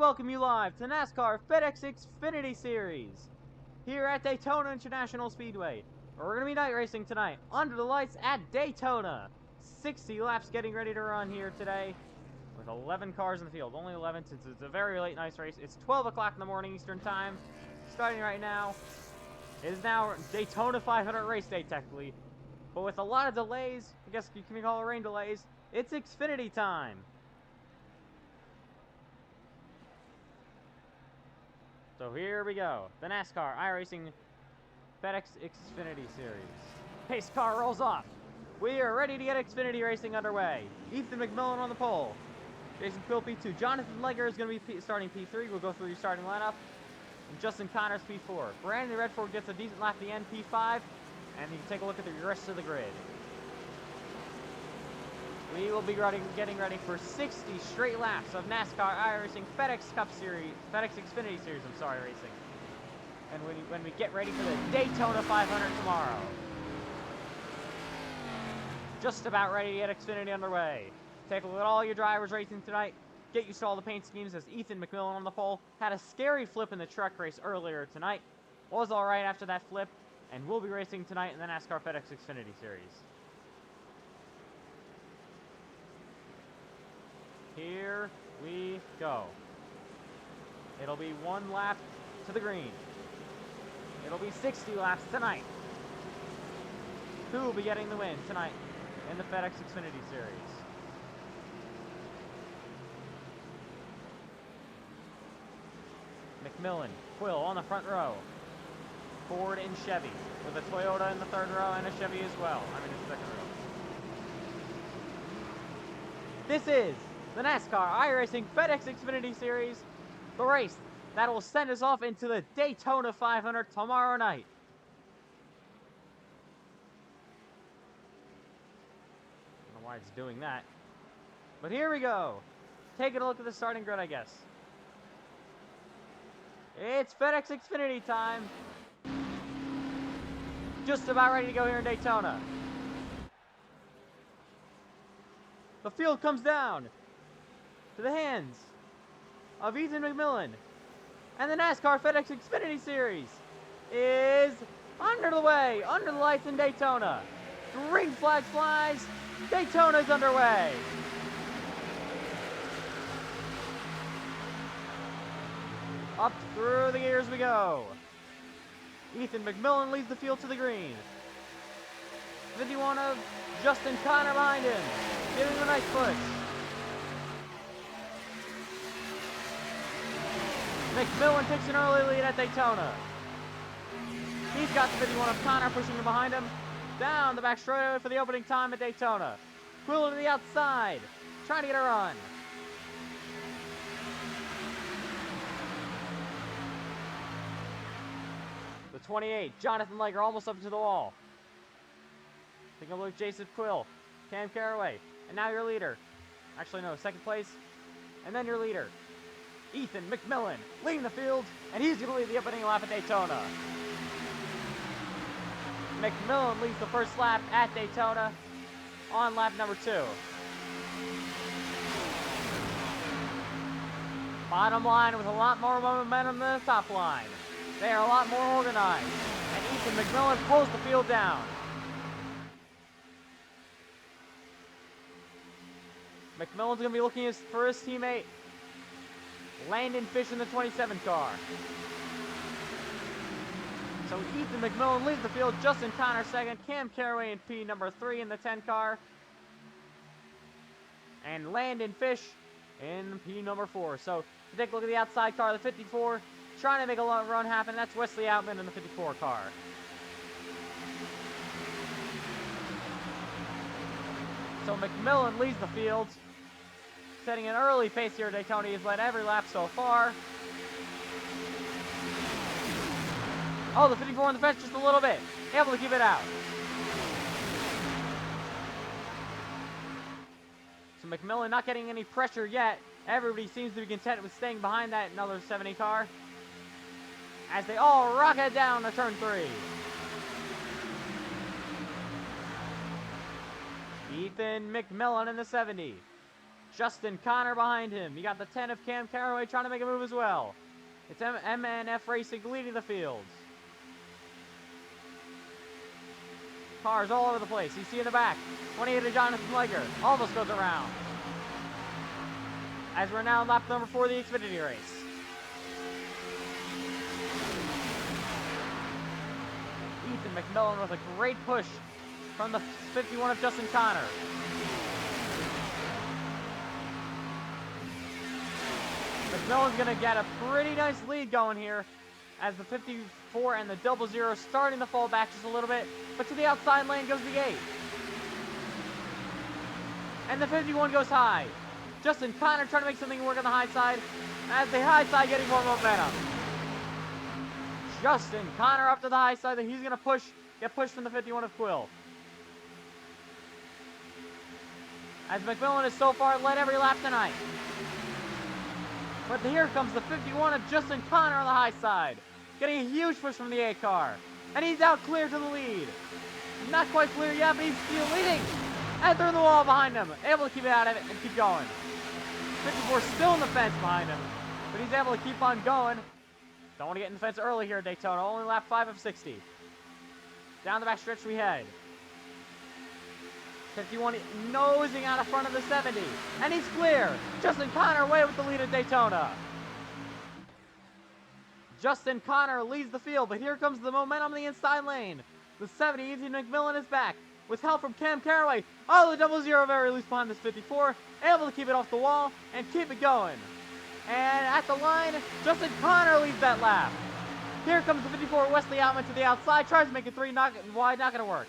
welcome you live to NASCAR FedEx Xfinity Series here at Daytona International Speedway. We're going to be night racing tonight under the lights at Daytona. 60 laps getting ready to run here today with 11 cars in the field. Only 11 since it's a very late night race. It's 12 o'clock in the morning Eastern Time. Starting right now. It is now Daytona 500 race day technically. But with a lot of delays, I guess you can call it rain delays, it's Xfinity time. So here we go. The NASCAR iRacing FedEx Xfinity Series. Pace car rolls off. We are ready to get Xfinity racing underway. Ethan McMillan on the pole. Jason Quill P2. Jonathan Legger is going to be starting P3. We'll go through your starting lineup. And Justin Connors P4. Brandon Redford gets a decent lap at the end, P5. And you can take a look at the rest of the grid. We will be getting ready for 60 straight laps of NASCAR iRacing FedEx Cup Series, FedEx Xfinity Series, racing. And when we get ready for the Daytona 500 tomorrow. Just about ready to get Xfinity underway. Take a look at all your drivers racing tonight. Get used to all the paint schemes as Ethan McMillan on the pole. Had a scary flip in the truck race earlier tonight. Was alright after that flip. And we'll be racing tonight in the NASCAR FedEx Xfinity Series. Here we go. It'll be 1 lap to the green. It'll be 60 laps tonight. Who will be getting the win tonight in the FedEx Xfinity Series? McMillan, Quill on the front row. Ford and Chevy, with a Toyota in the third row and a Chevy as well. I mean, in the second row. This is the NASCAR iRacing FedEx Xfinity Series, the race that will send us off into the Daytona 500 tomorrow night. I don't know why it's doing that. But here we go. Taking a look at the starting grid, I guess. It's FedEx Xfinity time. Just about ready to go here in Daytona. The field comes down to the hands of Ethan McMillan. And the NASCAR FedEx Xfinity Series is under the lights in Daytona. Green flag flies. Daytona's underway. Up through the gears we go. Ethan McMillan leads the field to the green. 51 of Justin Connor behind him, giving him a nice push. McMillan takes an early lead at Daytona. He's got the 51 of Connor pushing him behind him. Down the back straightaway for the opening time at Daytona. Quill to the outside, trying to get a run. The 28, Jonathan Legger, almost up to the wall. Taking a look at Jason Quill, Cam Caraway, and now your leader. Actually, no, second place, and then your leader. Ethan McMillan leading the field, and he's going to lead the opening lap at Daytona. McMillan leads the first lap at Daytona on lap number 2. Bottom line with a lot more momentum than the top line. They are a lot more organized, and Ethan McMillan pulls the field down. McMillan's going to be looking for his teammate, Landon Fish in the 27 car. So Ethan McMillan leads the field, Justin Connor second, Cam Caraway in P number 3 in the 10 car, and Landon Fish in P number 4. So take a look at the outside car, the 54. Trying to make a long run happen. That's Wesley Outman in the 54 car. So McMillan leads the field. Setting an early pace here at Daytona. He's led every lap so far. Oh, the 54 on the fence just a little bit. Able to keep it out. So McMillan not getting any pressure yet. Everybody seems to be content with staying behind that another 70 car. As they all rocket down to turn 3. Ethan McMillan in the 70. Justin Connor behind him. You got the 10 of Cam Caraway trying to make a move as well. It's MNF Racing leading the field. Cars all over the place. You see in the back, 28 of Jonathan Liger almost goes around. As we're now in lap number 4 of the Xfinity race. Ethan McMillan with a great push from the 51 of Justin Connor. McMillan's going to get a pretty nice lead going here as the 54 and the 00 starting to fall back just a little bit, but to the outside lane goes the 8. And the 51 goes high. Justin Connor trying to make something work on the high side as the high side getting more momentum. Justin Connor up to the high side, he's going to get pushed from the 51 of Quill. As McMillan has so far led every lap tonight. But here comes the 51 of Justin Connor on the high side. Getting a huge push from the 8 car. And he's out clear to the lead. Not quite clear yet, but he's still leading. And through the wall behind him. Able to keep it out of it and keep going. 54 still in the fence behind him. But he's able to keep on going. Don't want to get in the fence early here at Daytona. Only lap 5 of 60. Down the back stretch we head. 51 nosing out of front of the 70. And he's clear. Justin Connor away with the lead at Daytona. Justin Connor leads the field, but here comes the momentum in the inside lane. The 70, Ethan McMillan is back. With help from Cam Caraway. Oh, the 00 very loose behind this 54. Able to keep it off the wall and keep it going. And at the line, Justin Connor leads that lap. Here comes the 54 Wesley Outman to the outside. Tries to make it 3 wide, not going to work.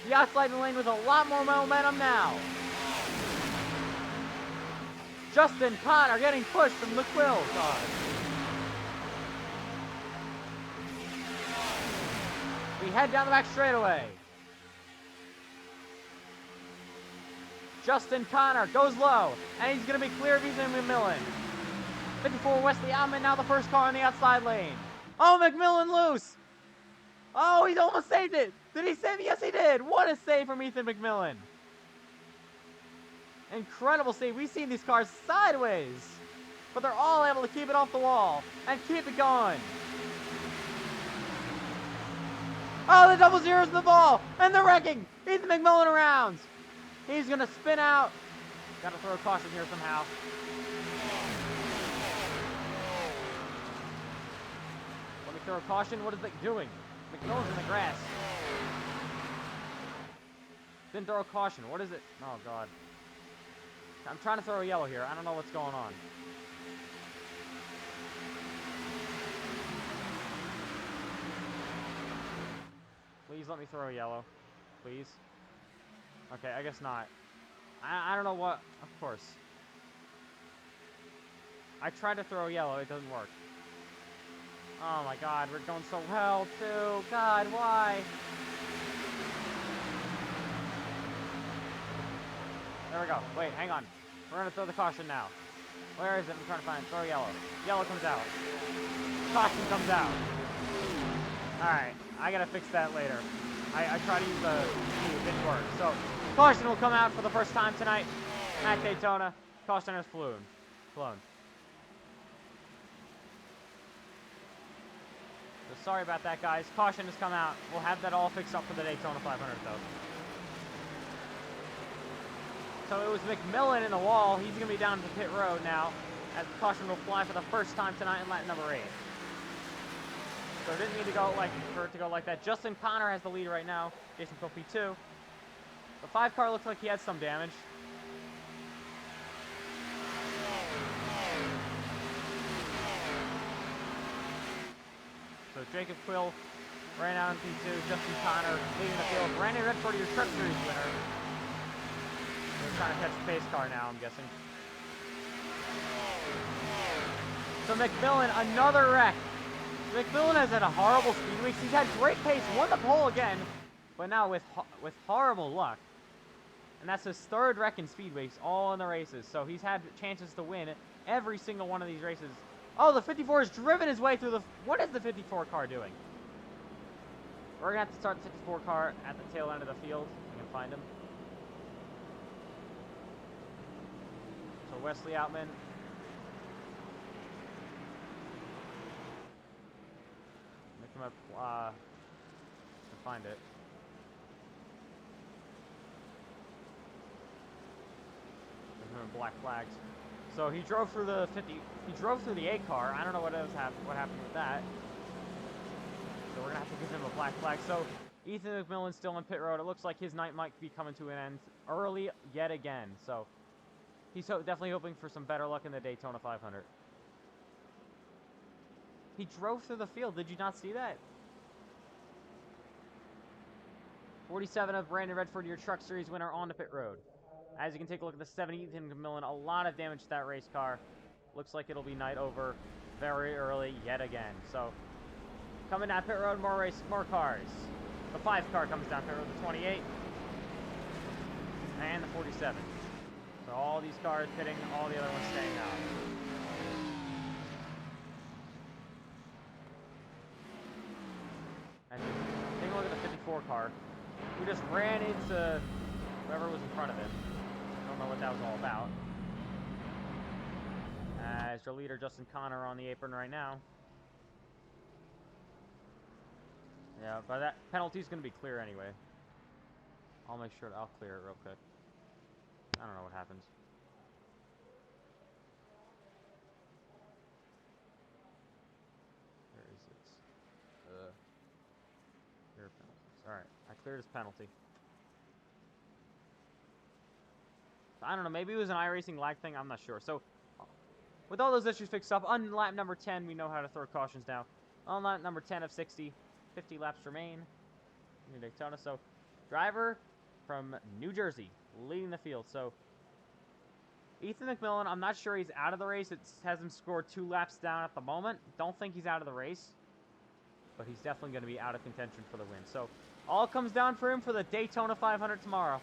The outside lane with a lot more momentum now. Justin Connor getting pushed from the Quill car. We head down the back straightaway. Justin Connor goes low, and he's going to be clear of Ethan McMillan. 54 Wesley Outman now the first car in the outside lane. Oh, McMillan loose. Oh, he almost saved it. Did he save it? Yes, he did. What a save from Ethan McMillan. Incredible save. We've seen these cars sideways, but they're all able to keep it off the wall and keep it going. Oh, the 00's in the ball, and they're wrecking. Ethan McMillan around. He's going to spin out. Got to throw a caution here somehow. Let me throw a caution. What is it doing? McMillan's in the grass. Didn't throw a caution. What is it? Oh, God. I'm trying to throw a yellow here. I don't know what's going on. Please let me throw a yellow. Please. Okay, I guess not. I don't know what. Of course. I tried to throw yellow. It doesn't work. Oh my God, we're going so well too. God, why? There we go. Wait, hang on. We're gonna throw the caution now. Where is it? I'm trying to find it. Throw yellow. Yellow comes out. Caution comes out. Alright, I gotta fix that later. I tried to use the it didn't work. So caution will come out for the first time tonight at Daytona. Caution has flown. So sorry about that, guys. Caution has come out. We'll have that all fixed up for the Daytona 500, though. So it was McMillan in the wall. He's going to be down to the pit road now, as the caution will fly for the first time tonight in lap number 8. So it didn't need to go for it to go like that. Justin Connor has the lead right now. Jason Coe P2. The 5 car looks like he had some damage. So Jacob Quill ran out in P2. Justin Connor leading the field. Brandon Redford, your Truck Series winner. They're trying to catch the pace car now, I'm guessing. So McMillan, another wreck. McMillan has had a horrible Speedweeks. He's had great pace, won the pole again, but now with horrible luck. And that's his 3rd wreck in Speedweeks, all in the races. So he's had chances to win every single one of these races. Oh, the 54 has driven his way through the... What is the 54 car doing? We're going to have to start the 54 car at the tail end of the field. We can find him. for Wesley Outman. Let me come up to find it. Black flags. So he drove through the 50. He drove through the A car. I don't know what happened with that. So we're gonna have to give him a black flag. So Ethan McMillan's still on pit road. It looks like his night might be coming to an end early yet again. So he's definitely hoping for some better luck in the Daytona 500. He drove through the field. Did you not see that? 47 of Brandon Redford, your Truck Series winner, on the pit road. As you can take a look at the 70 Ethan McMillan, a lot of damage to that race car. Looks like it'll be night over very early yet again. So, coming down pit road, more cars. The 5 car comes down pit road, the 28, and the 47. So all these cars pitting, all the other ones staying out. And take a look at the 54 car. We just ran into whoever was in front of him. Don't know what that was all about. As your leader, Justin Connor, on the apron right now. Yeah, but that penalty's going to be clear anyway. I'll make sure I'll clear it real quick. I don't know what happens. Where is it? Clear penalties. Alright, I cleared his penalty. I don't know, maybe it was an iRacing lag thing, I'm not sure. So, with all those issues fixed up, on lap number 10, we know how to throw cautions now. On lap number 10 of 60, 50 laps remain in Daytona. So, driver from New Jersey leading the field. So, Ethan McMillan, I'm not sure he's out of the race. It has him scored 2 laps down at the moment. Don't think he's out of the race, but he's definitely going to be out of contention for the win. So, all comes down for him for the Daytona 500 tomorrow.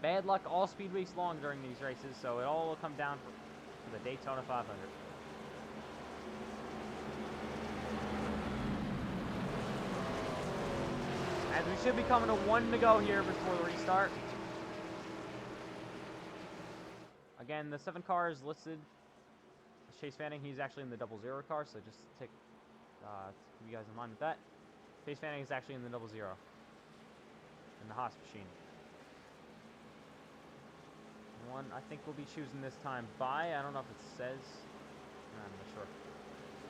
Bad luck all speed weeks long during these races, so it all will come down for the Daytona 500. As we should be coming to 1 to go here before the restart. Again, the 7 car is listed as Chase Fanning. He's actually in the 00 car, so just keep you guys in mind with that. Chase Fanning is actually in the 00 in the Haas machine. One I think we'll be choosing this time by. I don't know if it says. I'm not sure.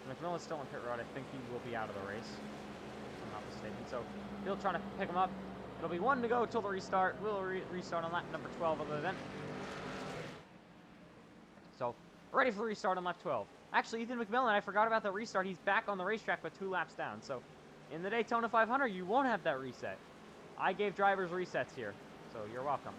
McMillan's still on pit road. I think he will be out of the race, if I'm not mistaken. So he'll try to pick him up. It'll be 1 to go till the restart. We'll restart on lap number 12 of the event. So ready for the restart on lap 12. Actually, Ethan McMillan, I forgot about the restart. He's back on the racetrack but 2 laps down. So in the Daytona 500, you won't have that reset. I gave drivers resets here, so you're welcome.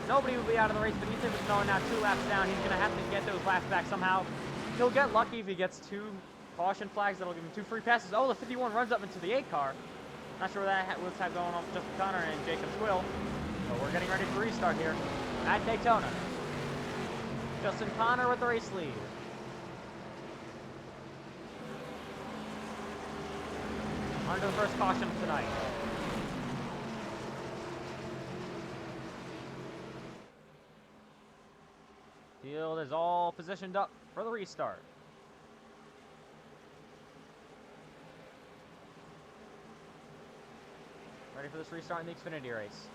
Nobody will be out of the race, but Ethan McMillan now 2 laps down. He's going to have to get those laps back somehow. He'll get lucky if he gets 2 caution flags. That'll give him 2 free passes. Oh, the 51 runs up into the 8 car. Not sure what what's going on with Justin Connor and Jacob Twill. But we're getting ready for restart here at Daytona. Justin Connor with the race lead. On to the first caution of tonight. Field is all positioned up for the restart. Ready for this restart in the Xfinity race.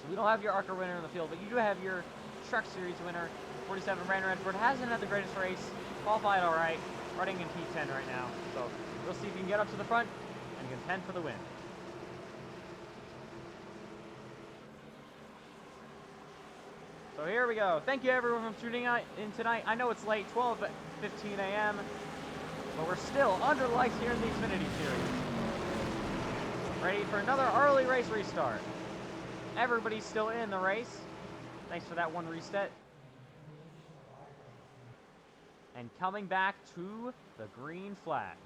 So we don't have your ARCA winner in the field, but you do have your Truck Series winner. 47 Brandon Redford hasn't had the greatest race. Qualified all right. Running in P10 right now. So we'll see if he can get up to the front and contend for the win. So here we go. Thank you everyone for tuning in tonight. I know it's late, 12:15 a.m., but we're still under lights here in the Xfinity Series. Ready for another early race restart. Everybody's still in the race. Thanks for that one reset. And coming back to the green flag.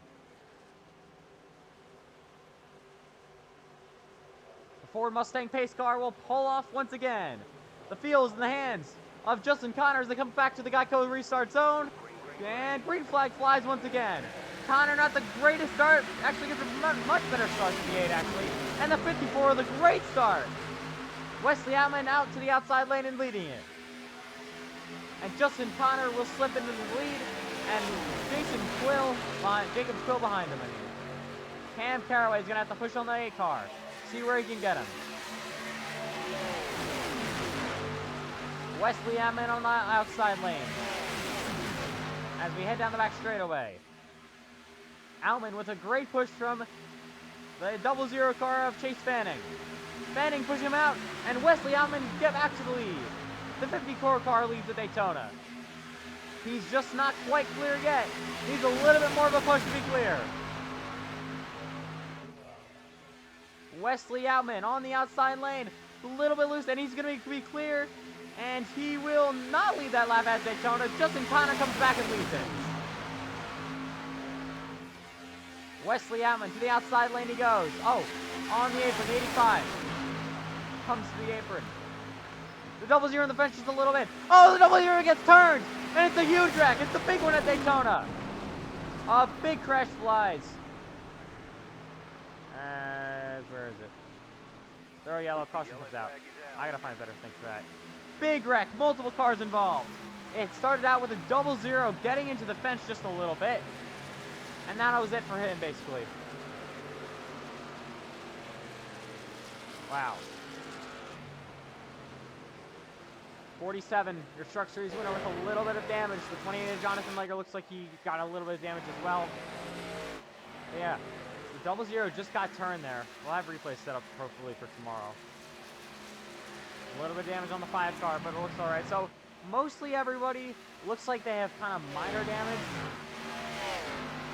The Ford Mustang pace car will pull off once again. The field is in the hands of Justin Connor as they come back to the Geico restart zone. And green flag flies once again. Connor, not the greatest start. Actually gets a much better start than the 8, actually. And the 54, the great start. Wesley Outman out to the outside lane and leading it. And Justin Connor will slip into the lead. And Jacob Quill behind him. Cam Caraway's going to have to push on the 8 car. See where he can get him. Wesley Outman on the outside lane. As we head down the back straightaway. Outman with a great push from the 00 car of Chase Fanning. Fanning pushing him out, and Wesley Outman get back to the lead. The 54 car leads at Daytona. He's just not quite clear yet. Needs a little bit more of a push to be clear. Wesley Outman on the outside lane, a little bit loose, and he's going to be clear. And he will not lead that lap at Daytona. Justin Connor comes back and leads it. Wesley Outman to the outside lane he goes. Oh, on the apron, the 85. Comes to the apron. The 00 in the fence just a little bit. Oh, the 00 gets turned. And it's a huge wreck. It's the big one at Daytona. A big crash flies. Where is it? Throw yellow, caution comes out. I gotta find a better thing for that. Big wreck, multiple cars involved. It started out with a 00 getting into the fence just a little bit. And that was it for him, basically. Wow. 47, your Truck Series winner with a little bit of damage. The 28 of Jonathan Leger looks like he got a little bit of damage as well. But yeah, the 00 just got turned there. We'll have replays set up hopefully for tomorrow. A little bit of damage on the 5 car, but it looks alright. So, mostly everybody looks like they have kind of minor damage.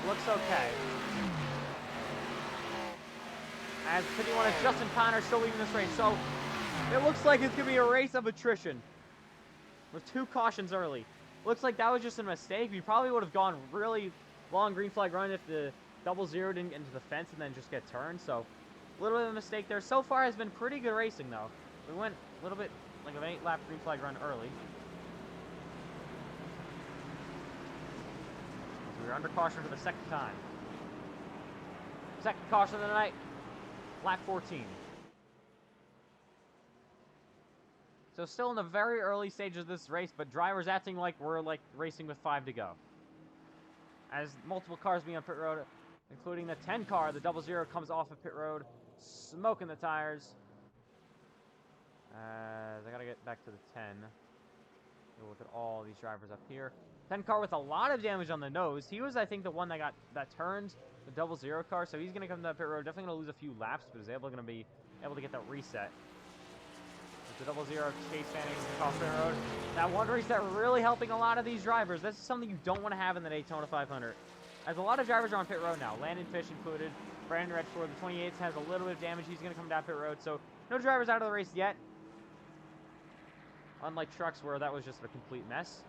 Looks okay. As 51 is Justin Connor still leading this race. So, it looks like it's going to be a race of attrition. With 2 cautions early. Looks like that was just a mistake. We probably would have gone really long green flag run if the 00 didn't get into the fence and then just get turned. So, a little bit of a mistake there. So far has been pretty good racing though. We went a little bit like an 8-lap green flag run early. So we were under caution for the second time. Second caution of the night, lap 14. So still in the very early stages of this race, but drivers acting like we're like racing with 5 to go. As multiple cars being on pit road, including the 10 car, the 00 comes off of pit road, smoking the tires. I gotta get back to the 10. We'll look at all these drivers up here. 10 car with a lot of damage on the nose. He was, I think, the one that turned the 00 car, so he's gonna come to pit road. Definitely gonna lose a few laps, but is gonna be able to get that reset. With the 00 Chase Fanning across pit road. That one reset really helping a lot of these drivers. This is something you don't want to have in the Daytona 500. As a lot of drivers are on pit road now, Landon Fish included. Brandon Redford, the 28th, has a little bit of damage. He's gonna come down pit road, so no drivers out of the race yet. Unlike trucks where that was just a complete mess.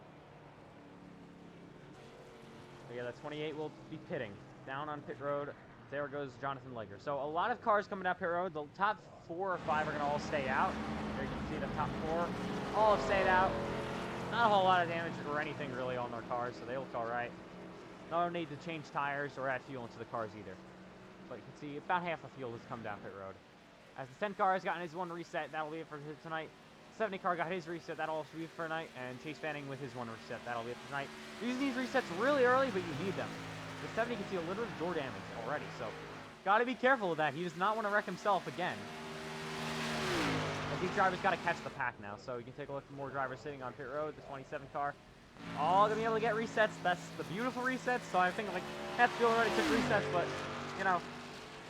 But yeah, that 28 will be pitting. Down on pit road, there goes Jonathan Leger. So a lot of cars coming down pit road. The top 4 or 5 are going to all stay out. There you can see the top 4 all have stayed out. Not a whole lot of damage or anything really on their cars, so they look alright. No need to change tires or add fuel into the cars either. But you can see about half the fuel has come down pit road. As the 10 car has gotten his one reset, that'll be it for tonight. 70 car got his reset, that'll also be it for tonight. And Chase Fanning with his one reset, that'll be it for tonight. Using these resets really early, but you need them. The 70 can see a little bit of door damage already, so gotta be careful with that. He does not want to wreck himself again. But these drivers gotta catch the pack now, so you can take a look at more drivers sitting on pit road. The 27 car, all gonna be able to get resets. That's the beautiful resets. So I think like Hatfield already took resets, but you know,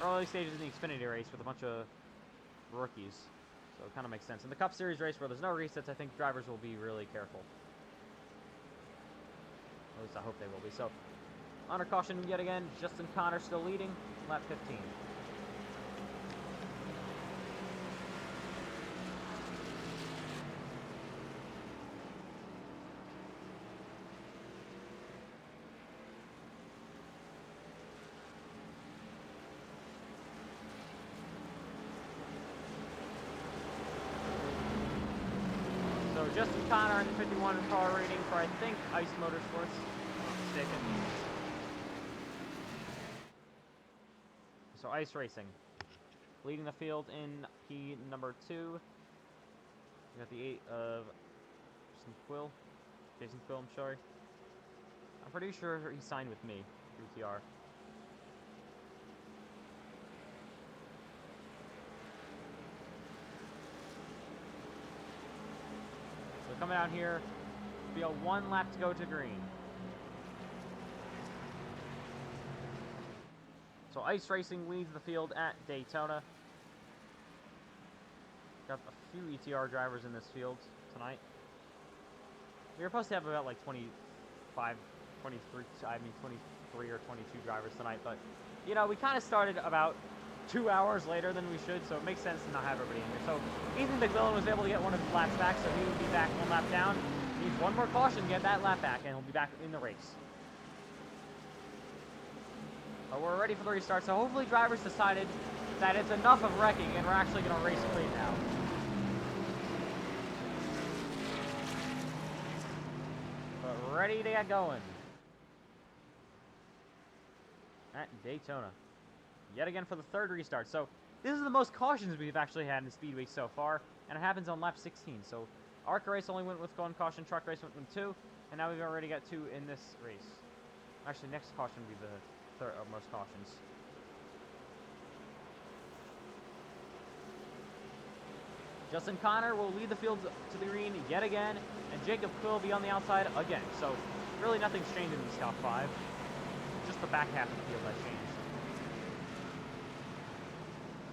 early stages in the Xfinity race with a bunch of rookies. So it kind of makes sense. In the Cup Series race where there's no resets, I think drivers will be really careful. At least I hope they will be. So, under caution yet again, Justin Connor still leading, lap 15. So Justin Connor in the 51 car rating for, I think, Ice Motorsports, if I'm not mistaken. So Ice Racing, leading the field in P number 2. We got the 8 of Jason Quill, I'm sorry. I'm pretty sure he signed with me, through TR. So coming out here, field 1 lap to go to green. So Ice Racing leads the field at Daytona. Got a few ETR drivers in this field tonight. We were supposed to have about like 23 or 22 drivers tonight, but you know, we kind of started about 2 hours later than we should, so it makes sense to not have everybody in here. So Ethan McMillan was able to get one of his laps back, so he will be back 1 lap down. Needs 1 more caution to get that lap back, and he'll be back in the race. But we're ready for the restart, so hopefully drivers decided that it's enough of wrecking and we're actually going to race clean now. But ready to get going. At Daytona. Yet again for the 3rd restart. So this is the most cautions we've actually had in Speedweeks so far, and it happens on lap 16. So ARCA race only went with 1 caution, truck race went with 2, and now we've already got 2 in this race. Actually, next caution will be the third of most cautions. Justin Connor will lead the field to the green yet again, and Jacob Quill will be on the outside again. So really nothing's changed in these top 5. Just the back half of the field has changed.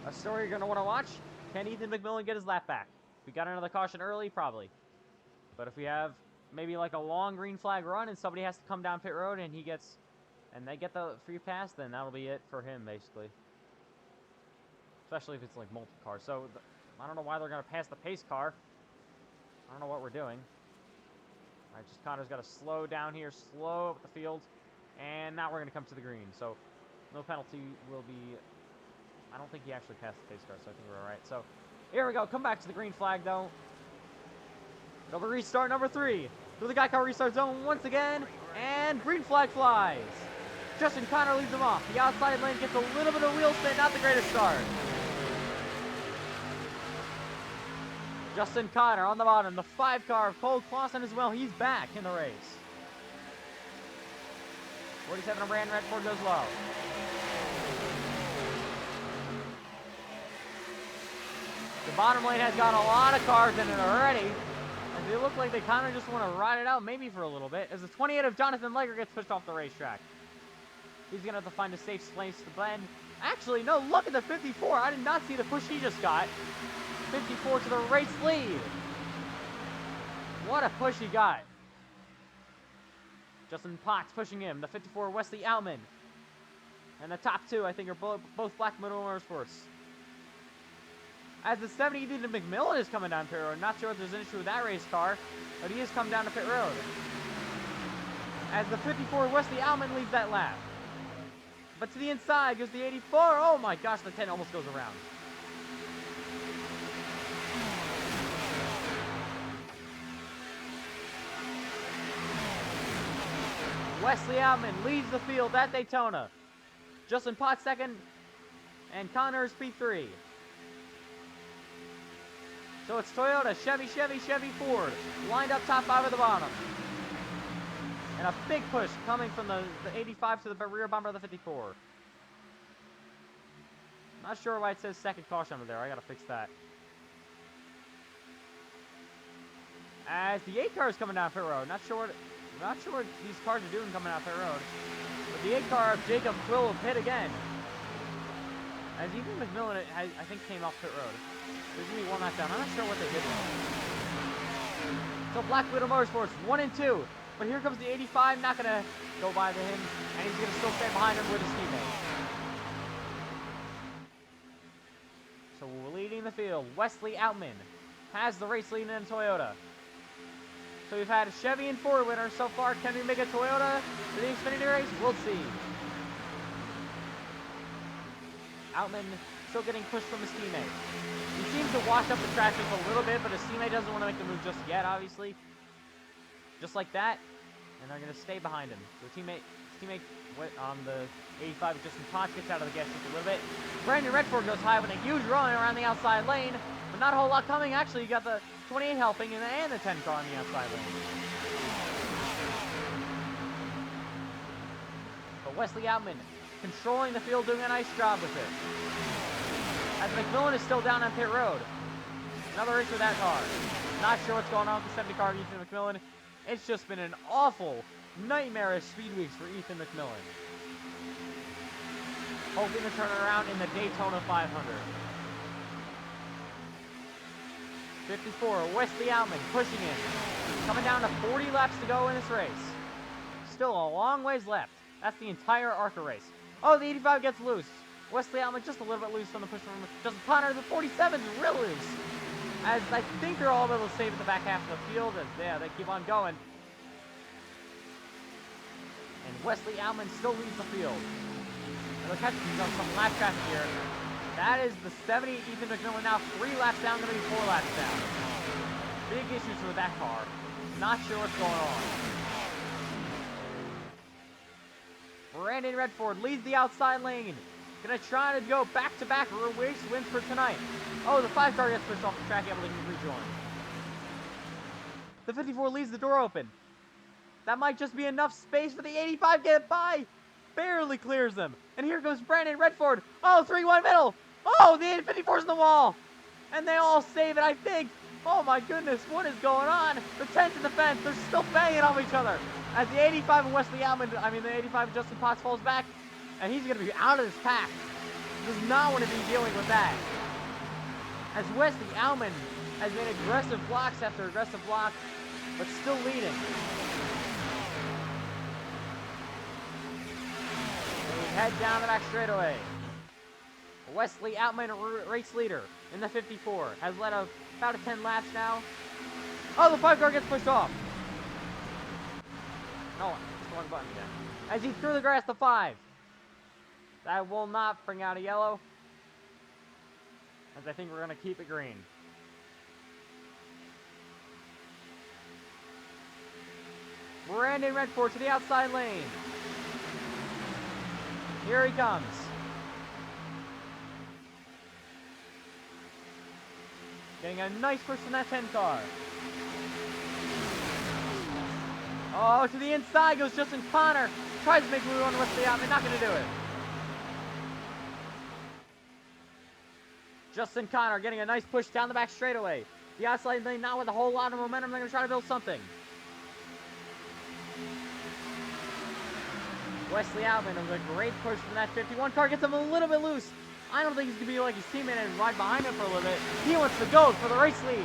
A story you're going to want to watch: can Ethan McMillan get his lap back? If we got another caution early, probably. But if we have maybe like a long green flag run and somebody has to come down pit road and they get the free pass, then that'll be it for him, basically. Especially if it's like multi-car. So I don't know why they're going to pass the pace car. I don't know what we're doing. All right, just Connor's got to slow down here, slow up the field. And now we're going to come to the green. So no penalty will be... I don't think he actually passed the pace car, so I think we're all right. So here we go. Come back to the green flag, though. Double restart number 3. Through the Guy Car restart zone once again. And green flag flies. Justin Connor leads him off. The outside lane gets a little bit of wheel spin. Not the greatest start. Justin Connor on the bottom. The 5 car of Cole Clausen as well. He's back in the race. 47 of Brand Redford goes low. The bottom lane has got a lot of cars in it already. And they look like they kind of just want to ride it out maybe for a little bit. As the 28 of Jonathan Leger gets pushed off the racetrack. He's going to have to find a safe place to blend. Actually, no, look at the 54. I did not see the push he just got. 54 to the race lead. What a push he got. Justin Potts pushing him. The 54, Wesley Outman. And the top 2, I think, are both Black Middle Motorsports. As the 70, Ethan McMillan is coming down pit road. Not sure if there's an issue with that race car, but he is coming down to pit road. As the 54, Wesley Outman leads that lap. But to the inside goes the 84. Oh my gosh, the 10 almost goes around. Wesley Outman leads the field at Daytona. Justin Potts second, and Connor's P3. So it's Toyota, Chevy, Ford, lined up top 5 at the bottom. And a big push coming from the 85 to the rear bumper of the 54. Not sure why it says second caution under there. I gotta fix that. As the 8 car is coming down pit road. Not sure what these cars are doing coming out pit road. But the 8 car of Jacob Quill will pit again. As Ethan McMillan, I think, came off pit road. There's going to be 1 lap down. I'm not sure what they did. So Black Widow Motorsports, 1 and 2. But here comes the 85, not going to go by to him. And he's going to still stay behind him with his teammate. So we're leading the field. Wesley Outman has the race lead in Toyota. So we've had a Chevy and Ford winner so far. Can we make a Toyota for the Xfinity race? We'll see. Outman still getting pushed from his teammate. He seems to wash up the track just a little bit, but his teammate doesn't want to make the move just yet, obviously. Just like that. And they're going to stay behind him. So teammate on the 85, Justin Potts, gets out of the gas just a little bit. Brandon Redford goes high with a huge run around the outside lane, but not a whole lot coming. Actually, you got the 28 helping and the 10 car on the outside lane. But Wesley Outman controlling the field, doing a nice job with it. As McMillan is still down on pit road. Another race with that car. Not sure what's going on with the 70 car of Ethan McMillan. It's just been an awful, nightmarish Speedweeks for Ethan McMillan. Hoping to turn it around in the Daytona 500. 54, Wesley Outman pushing in. Coming down to 40 laps to go in this race. Still a long ways left. That's the entire ARCA race. Oh, the 85 gets loose. Wesley Outman just a little bit loose on the push from Justin Connor. The 47 is real loose. As I think they're all able to save in the back half of the field. As they keep on going. And Wesley Outman still leads the field. And they're catching some lap traffic here. That is the 70 Ethan McMillan now 3 laps down, going to be 4 laps down. Big issues with that car. Not sure what's going on. Brandon Redford leads the outside lane. Gonna try to go back-to-back race wins for tonight. Oh, the 5 car gets pushed off the track, able to rejoin. The 54 leaves the door open. That might just be enough space for the 85 to get by. Barely clears them. And here goes Brandon Redford. Oh, 3-1 middle. Oh, the 54's in the wall. And they all save it, I think. Oh my goodness, what is going on? The 10's in the fence. They're still banging off each other. As the 85 of Wesley Outman, the 85 of Justin Potts falls back. And he's going to be out of this pack. Does not want to be dealing with that. As Wesley Outman has made aggressive blocks after aggressive blocks, but still leading. We head down the back straightaway. Wesley Outman, race leader in the 54, has led about 10 laps now. Oh, the 5 car gets pushed off. No, it's the wrong button again. As he threw the grass to 5. That will not bring out a yellow. As I think we're going to keep it green. Brandon Redford to the outside lane. Here he comes. Getting a nice push from that 10 car. Oh, to the inside goes Justin Connor. Tries to make a move on Wesley Outman. Not going to do it. Justin Connor getting a nice push down the back straightaway. The outside lane not with a whole lot of momentum. They're going to try to build something. Wesley Outman with a great push from that 51 car. Gets him a little bit loose. I don't think he's going to be like his teammate and ride behind him for a little bit. He wants to go for the race lead.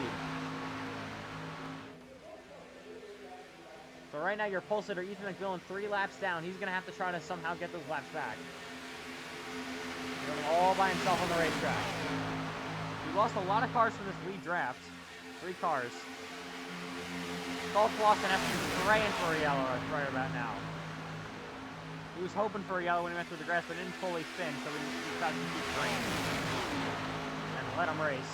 So right now your pole sitter, Ethan McMillan, 3 laps down. He's going to have to try to somehow get those laps back. He's going all by himself on the racetrack. He lost a lot of cars from this lead draft. 3 cars. Golf lost and has to be spraying for a yellow right about now. He was hoping for a yellow when he went through the grass, but didn't fully spin, so he decided to keep spraying. And let him race.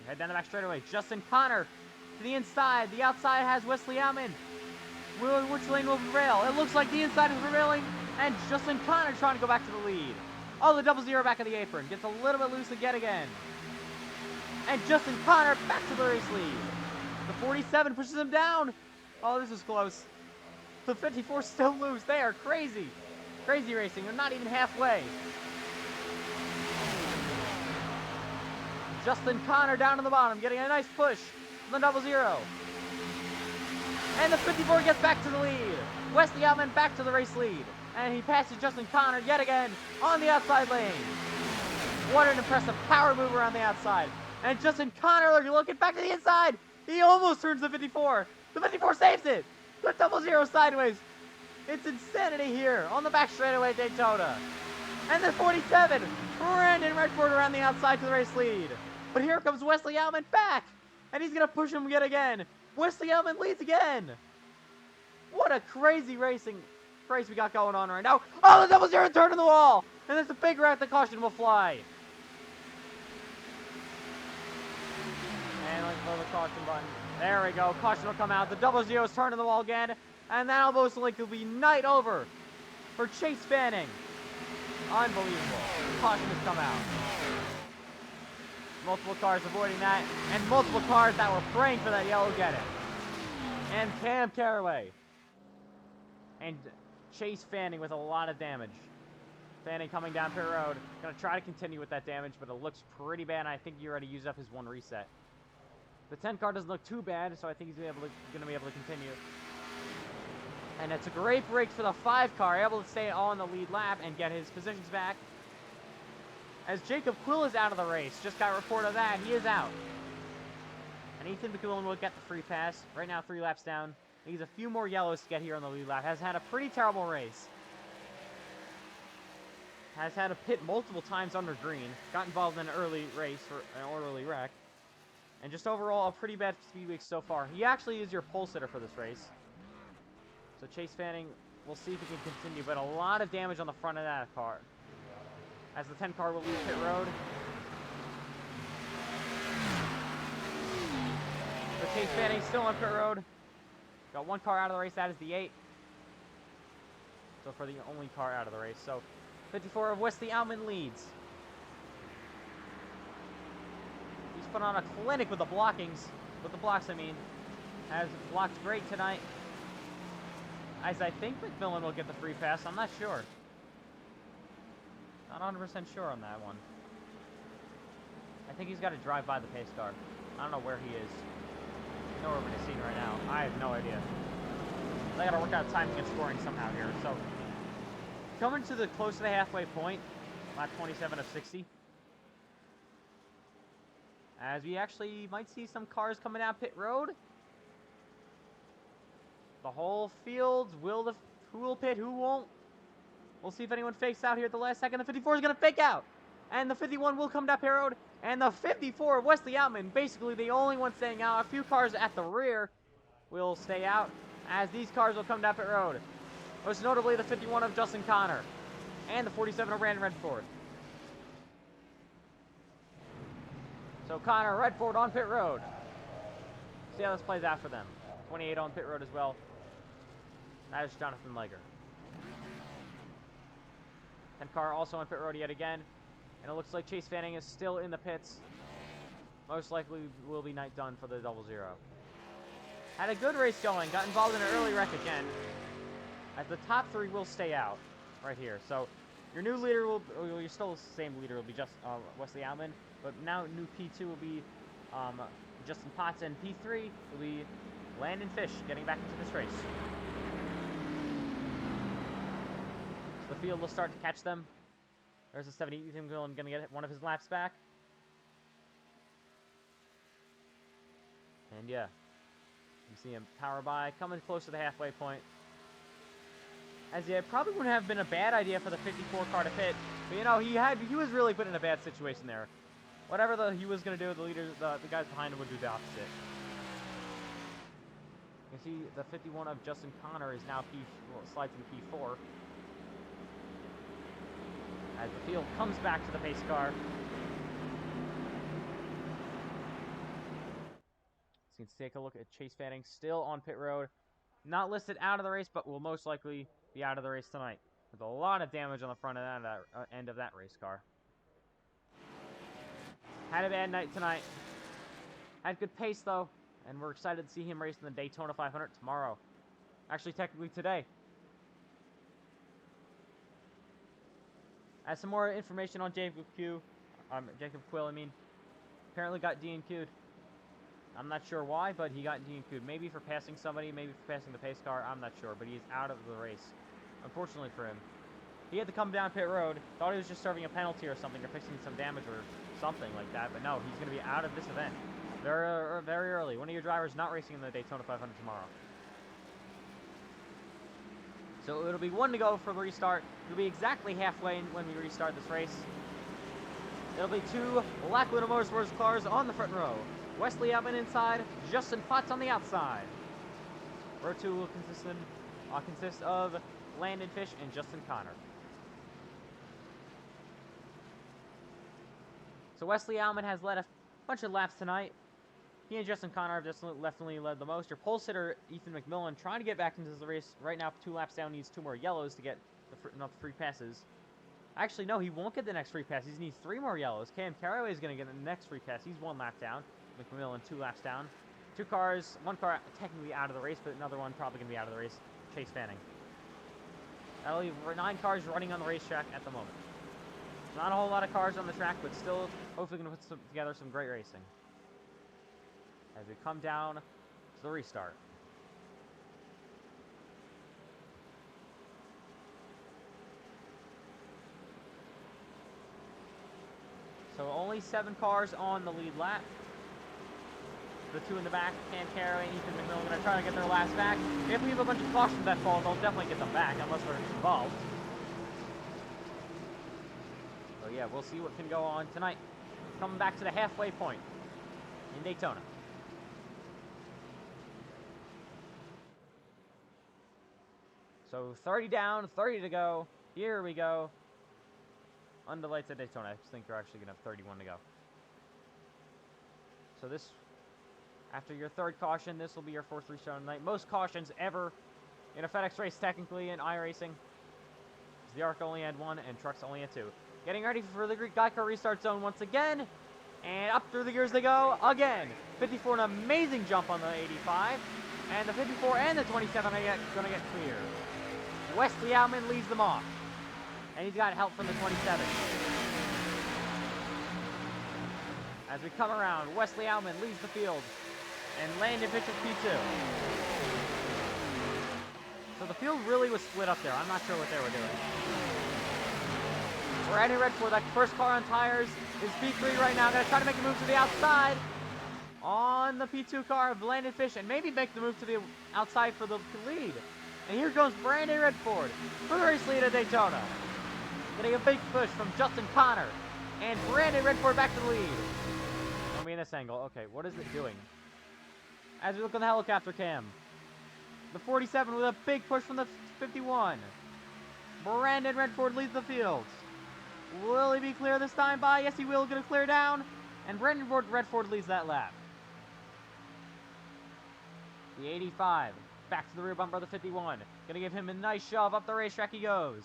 We head down the back straightaway. Justin Connor to the inside. The outside has Wesley Outman. Which lane will prevail? It looks like the inside is prevailing. And Justin Connor trying to go back to the lead. Oh, the 00 back of the apron. Gets a little bit loose again. And Justin Connor back to the race lead. The 47 pushes him down. Oh, this is close. The 54 still loose. They are crazy. Crazy racing. They're not even halfway. Justin Connor down to the bottom, getting a nice push from the 00. And the 54 gets back to the lead. Wesley Outman back to the race lead. And he passes Justin Connor yet again on the outside lane. What an impressive power move around the outside. And Justin Connor looking back to the inside. He almost turns the 54. The 54 saves it. The 00 sideways. It's insanity here on the back straightaway at Daytona. And the 47. Brandon Redford around the outside to the race lead. But here comes Wesley Outman back. And he's going to push him yet again. Wesley Outman leads again. What a crazy race we got going on right now. Oh, the 00 turn in the wall. And there's a big wreck. The caution will fly. And let's throw the caution button. There we go. Caution will come out. The double zero's turning the wall again. And that'll most likely be night over for Chase Fanning. Unbelievable. Caution has come out. Multiple cars avoiding that. And multiple cars that were praying for that yellow get it. And Cam Caraway. And Chase Fanning with a lot of damage. Fanning coming down pit road. Going to try to continue with that damage, but it looks pretty bad. I think he already used up his one reset. The 10 car doesn't look too bad, so I think he's going to be able to continue. And it's a great break for the 5 car, able to stay on the lead lap and get his positions back. As Jacob Quill is out of the race, just got a report of that, he is out. And Ethan McQuillan will get the free pass. Right now, 3 laps down. He needs a few more yellows to get here on the lead lap. Has had a pretty terrible race. Has had a pit multiple times under green. Got involved in an early race for an orderly wreck. And just overall, a pretty bad Speedweeks so far. He actually is your pole sitter for this race. So Chase Fanning, we'll see if he can continue. But a lot of damage on the front of that car. As the 10 car will leave pit road. So Chase Fanning still on pit road. Got 1 car out of the race. That is the 8. So for the only car out of the race. So 54 of Wesley Alman leads. He's put on a clinic with the blockings. With the blocks, I mean. Has blocked great tonight. As I think McMillan will get the free pass. I'm not sure. Not 100% sure on that one. I think he's got to drive by the pace car. I don't know where he is. Nowhere over the scene right now. I have no idea. They got to work out timing and scoring somehow here. So, coming to the close to the halfway point. Lap 27 of 60. As we actually might see some cars coming out pit road. The whole field, who will pit, who won't? We'll see if anyone fakes out here at the last second. The 54 is going to fake out. And the 51 will come down pit road. And the 54 of Wesley Outman, basically the only one staying out. A few cars at the rear will stay out as these cars will come down pit road. Most notably the 51 of Justin Connor. And the 47 of Brandon Redford. So Connor, Redford on pit road. See how this plays out for them. 28 on pit road as well. That is Jonathan Leger. 10 car also on pit road yet again. And it looks like Chase Fanning is still in the pits. Most likely will be night done for the 00. Had a good race going. Got involved in an early wreck again. As the top 3 will stay out right here. So your new leader will, you're still the same leader, will be just Wesley Alman. But now new P2 will be Justin Potts, and P3 will be Landon Fish getting back into this race. So the field will start to catch them. There's a 70 Ethan McQuillan going to get one of his laps back. And yeah, you see him power by, coming close to the halfway point. As yeah, it probably wouldn't have been a bad idea for the 54 car to pit, but you know, he was really put in a bad situation there. Whatever he was going to do, the guys behind him would do the opposite. You can see the 51 of Justin Connor is now slides into P4. As the field comes back to the pace car. So let's take a look at Chase Fanning, still on pit road. Not listed out of the race, but will most likely be out of the race tonight. With a lot of damage on the front of that end of that race car. Had a bad night tonight. Had good pace, though. And we're excited to see him race in the Daytona 500 tomorrow. Actually, technically today. As some more information on Jacob Quill, I mean. Apparently got DNQ'd. I'm not sure why, but he got DNQ'd. Maybe for passing somebody, maybe for passing the pace car. I'm not sure, but he is out of the race. Unfortunately for him. He had to come down pit road. Thought he was just serving a penalty or something, or fixing some damage or something like that. But no, he's going to be out of this event. Very, very early. One of your drivers not racing in the Daytona 500 tomorrow. So it'll be 1 to go for the restart. It'll be exactly halfway when we restart this race. It'll be 2 Lackawanna Motorsports cars on the front row. Wesley Alman inside, Justin Potts on the outside. Row 2 will consist of Landon Fish and Justin Connor. So Wesley Alman has led a bunch of laps tonight. He and Justin Connor have just definitely led the most. Your pole sitter, Ethan McMillan, trying to get back into the race. Right now, 2 laps down, needs 2 more yellows to get enough free passes. Actually, no, he won't get the next free pass. He needs 3 more yellows. Cam Carraway is going to get the next free pass. He's 1 lap down. McMillan 2 laps down. 2 cars, 1 car technically out of the race, but another one probably going to be out of the race. Chase Fanning. That'll leave 9 cars running on the racetrack at the moment. Not a whole lot of cars on the track, but still hopefully going to put together some great racing. As we come down to the restart. So only 7 cars on the lead lap. The 2 in the back, Cam Carraway and Ethan McMillan, going to try to get their last back. If we have a bunch of cautions that fall, they'll definitely get them back, unless they're involved. So yeah, we'll see what can go on tonight. Coming back to the halfway point in Daytona. So 30 down, 30 to go. Here we go. Under the lights at Daytona. I think they're actually going to have 31 to go. So this, after your 3rd caution, this will be your 4th restart of the night. Most cautions ever in a FedEx race, technically, in iRacing. The ARC only had 1, and trucks only had 2. Getting ready for the Geico restart zone once again. And up through the gears they go again. 54, an amazing jump on the 85. And the 54 and the 27 are going to get clear. Wesley Outman leads them off. And he's got help from the 27. As we come around, Wesley Outman leads the field. And Landon pitches P2. So the field really was split up there. I'm not sure what they were doing. Brandon Redford, that first car on tires, is P3 right now. Going to try to make a move to the outside. On the P2 car of Landon Fish. And maybe make the move to the outside for the lead. And here goes Brandon Redford for the race lead at Daytona. Getting a big push from Justin Connor. And Brandon Redford back to the lead. Let me in this angle. Okay, what is it doing? As we look on the helicopter cam. The 47 with a big push from the 51. Brandon Redford leads the field. Will he be clear this time by? Yes, he will. Going to clear down. And Brandon Redford leads that lap. The 85. Back to the rear bumper of the 51. Going to give him a nice shove. Up the racetrack he goes.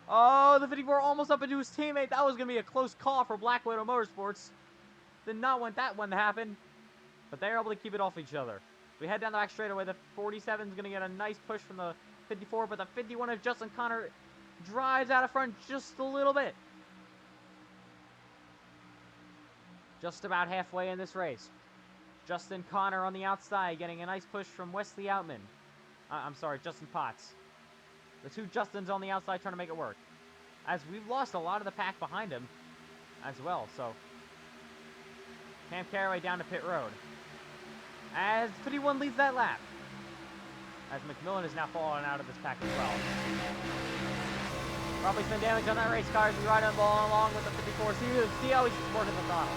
Oh, the 54 almost up into his teammate. That was going to be a close call for Black Widow Motorsports. Did not want that one to happen. But they're able to keep it off each other. We head down the back straightaway. The 47 is going to get a nice push from the 54. But the 51 of Justin Connor drives out of front just a little bit. Just about halfway in this race. Justin Connor on the outside getting a nice push from Wesley Outman. I'm sorry, Justin Potts. The 2 Justins on the outside trying to make it work. As we've lost a lot of the pack behind him as well, so. Cam Carraway down to pit road. As 51 leads that lap. As McMillan is now falling out of this pack as well. Probably some damage on that race car as we ride along with the 54. See how he's working the throttle.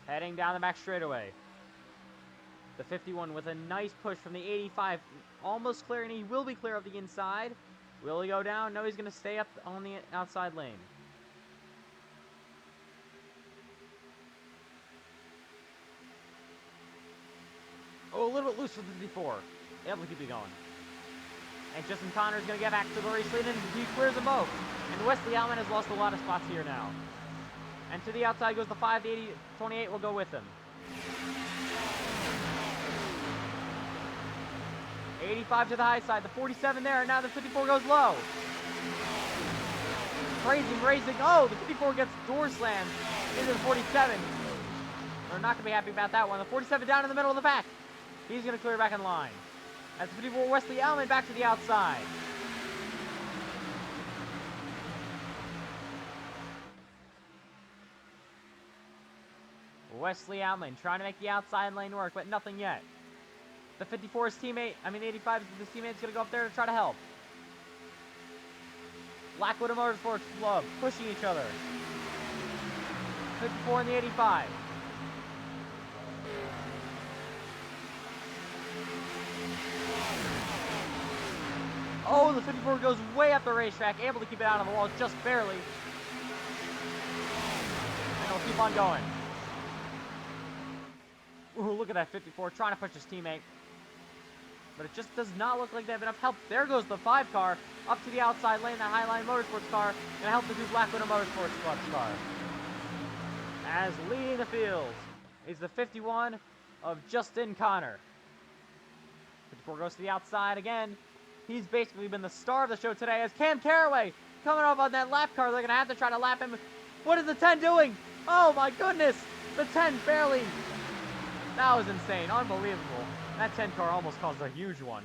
Heading down the back straightaway. The 51 with a nice push from the 85. Almost clear, and he will be clear of the inside. Will he go down? No, he's going to stay up on the outside lane. Oh, a little bit loose for the 54. Able to keep it going. And Justin Connor is going to get back to the race lead, and he clears them both. And Wesley Outman has lost a lot of spots here now. And to the outside goes the 5, the 80, 28 will go with him. 85 to the high side, the 47 there, and now the 54 goes low. Crazy racing. Oh, the 54 gets door slammed into the 47. They're not going to be happy about that one. The 47 down in the middle of the pack. He's going to clear back in line. As the 54 Wesley Outman back to the outside. Wesley Outman trying to make the outside lane work, but nothing yet. The 54's teammate, 85's the teammate's going to go up there to try to help. Black Widow Motorsports love pushing each other. 54 and the 85. Oh, the 54 goes way up the racetrack, able to keep it out of the wall just barely. And he'll keep on going. Ooh, look at that 54 trying to push his teammate. But it just does not look like they have enough help. There goes the 5 car up to the outside lane, that Highline Motorsports car, and help the new Black Widow Motorsports Club's car. As leading the field is the 51 of Justin Connor. 54 goes to the outside again. He's basically been the star of the show today as Cam Caraway coming up on that lap car. They're going to have to try to lap him. What is the 10 doing? Oh my goodness! The 10 barely. That was insane. Unbelievable. That 10 car almost caused a huge one.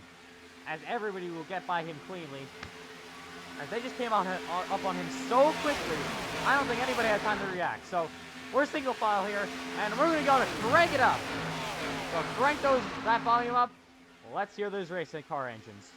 As everybody will get by him cleanly. As they just came up on him so quickly, I don't think anybody had time to react. So we're single file here, and we're going to go to crank it up. So crank that volume up. Let's hear those racing car engines.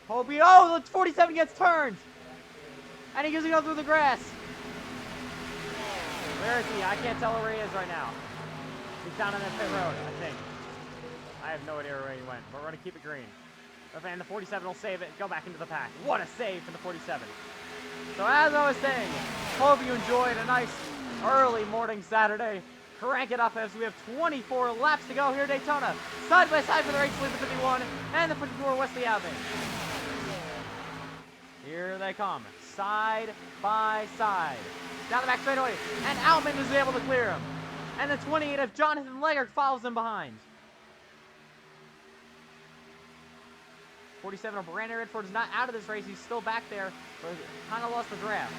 Hobie, oh, the 47 gets turned! And he gives it go through the grass. Where is he? I can't tell where he is right now. He's down on that pit road, I think. I have no idea where he went, but we're going to keep it green. And the 47 will save it, go back into the pack. What a save for the 47. So as I was saying, hope you enjoyed a nice early morning Saturday. Crank it up as we have 24 laps to go here at Daytona. Side by side for the race lead, the 51 and the 54 Wesley Albin. Here they come, side by side. Down the back straightaway, and Outman is able to clear him. And the 28 of Jonathan Leggert follows him behind. 47 of Brandon Redford is not out of this race. He's still back there, but kind of lost the draft.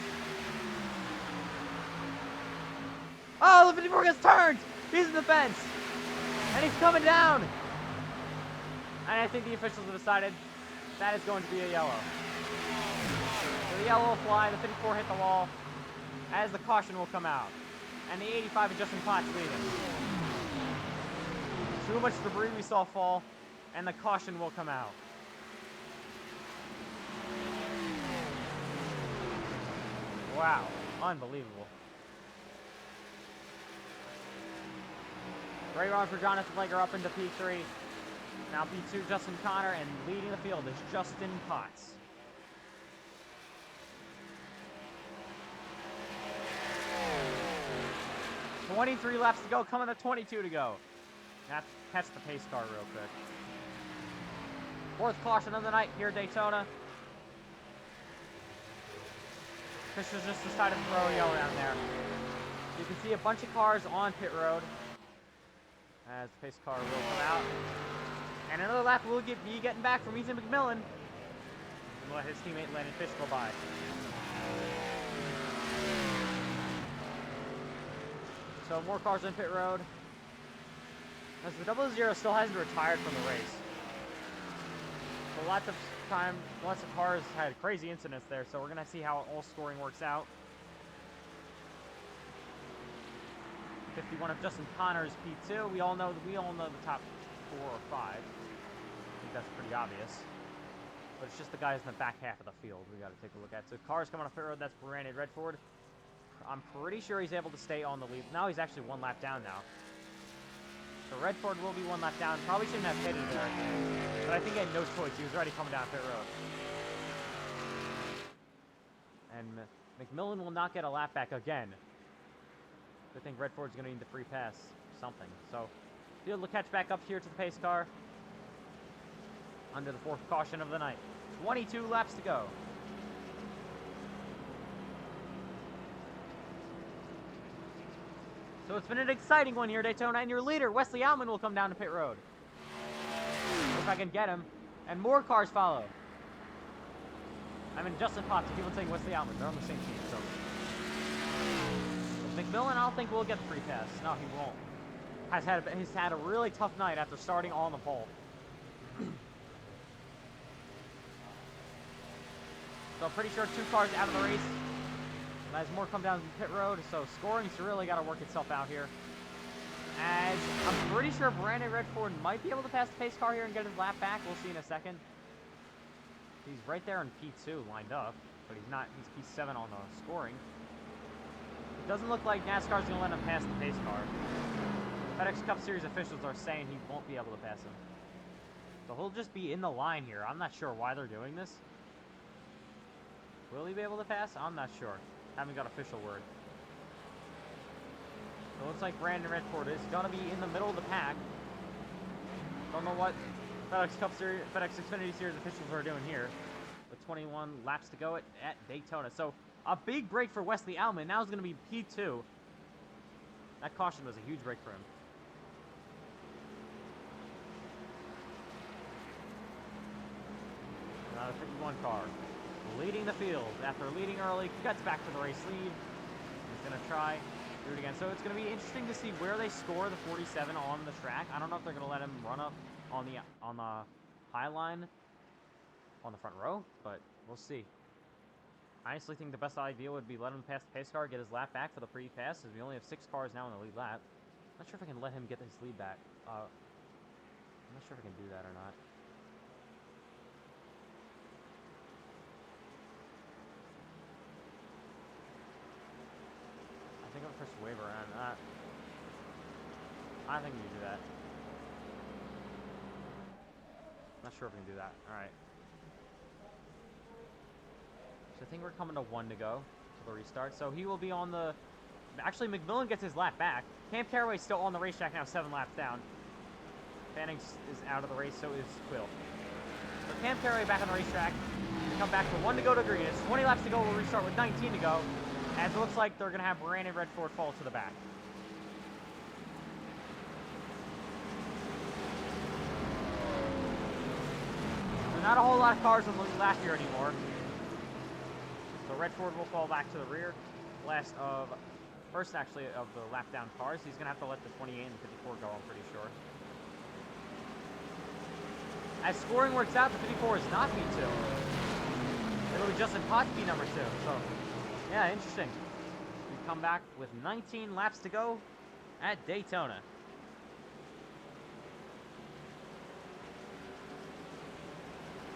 Oh, the 54 gets turned. He's in the fence. And he's coming down. And I think the officials have decided that is going to be a yellow. So the yellow will fly. The 54 hit the wall as the caution will come out. And the 85 of Justin Potts leading. Too much debris we saw fall, and the caution will come out. Wow, unbelievable. Great run for Jonathan Leggert up into P3. Now P2, Justin Connor, and leading the field is Justin Potts. $23 laps to go, coming to 22 to go. Now catch the pace car real quick. Fourth caution of the night here at Daytona. Fisher's just decided to throw a yellow down there. You can see a bunch of cars on pit road as the pace car will come out. And another lap will be getting back from Ethan McMillan. And let his teammate Landon Fish go by. So more cars on pit road. As the 00 still hasn't retired from the race. So lots of cars had crazy incidents there, so we're gonna see how all scoring works out. 51 of Justin Connor is P2. We all know the top 4 or 5. I think that's pretty obvious. But it's just the guys in the back half of the field we got to take a look at. So cars coming off pit road. That's Brandon Redford. I'm pretty sure he's able to stay on the lead. Now he's actually 1 lap down now. So Redford will be 1 lap down. Probably shouldn't have pitted there. But I think he had no choice. He was already coming down pit road. And McMillan will not get a lap back again. I think Redford's going to need the free pass. Something. So, be able to catch back up here to the pace car. Under the fourth caution of the night. 22 laps to go. So it's been an exciting one here at Daytona, and your leader, Wesley Outman, will come down to pit road. If I can get him. And more cars follow. I mean, Justin Potts, keep on saying Wesley Outman. They're on the same team, so. McMillan, I don't think will get the free pass. No, he won't. He's had a really tough night after starting on the pole. So I'm pretty sure 2 cars out of the race. And as more come down pit road, so scoring's really got to work itself out here. As I'm pretty sure Brandon Redford might be able to pass the pace car here and get his lap back. We'll see in a second. He's right there in P2 lined up, but he's not. He's P7 on the scoring. It doesn't look like NASCAR's going to let him pass the pace car. FedEx Cup Series officials are saying he won't be able to pass him. So he'll just be in the line here. I'm not sure why they're doing this. Will he be able to pass? I'm not sure. Haven't got official word. So it looks like Brandon Redford is going to be in the middle of the pack. Don't know what FedEx Cup Series, FedEx Xfinity Series officials are doing here. With 21 laps to go at Daytona. So a big break for Wesley Outman. Now it's going to be P2. That caution was a huge break for him. Another 51 car. Leading the field after leading early, cuts back to the race lead. He's going to try do it again. So it's going to be interesting to see where they score the 47 on the track. I don't know if they're going to let him run up on the high line on the front row, but we'll see. I honestly think the best idea would be let him pass the pace car, get his lap back for the pre-pass, as we only have 6 cars now in the lead lap. I'm not sure if I can let him get his lead back. I'm not sure if I can do that or not. I think I'm going to press waiver on that. I think we can do that. Not sure if we can do that. Alright. So I think we're coming to 1 to go to the restart. So he will be on the... Actually, McMillan gets his lap back. Cam Carraway's still on the racetrack now, 7 laps down. Fanning is out of the race, so is Quill. So Cam Carraway back on the racetrack. We come back to 1 to go to green. It's 20 laps to go. We'll restart with 19 to go. As it looks like they're going to have Brandon Redford fall to the back. There's not a whole lot of cars on the lap here anymore. So Redford will fall back to the rear. First actually of the lap down cars. He's going to have to let the 28 and 54 go, I'm pretty sure. As scoring works out, the 54 is not P2. It'll be Justin Potts P number 2. So, yeah, interesting. We come back with 19 laps to go at Daytona.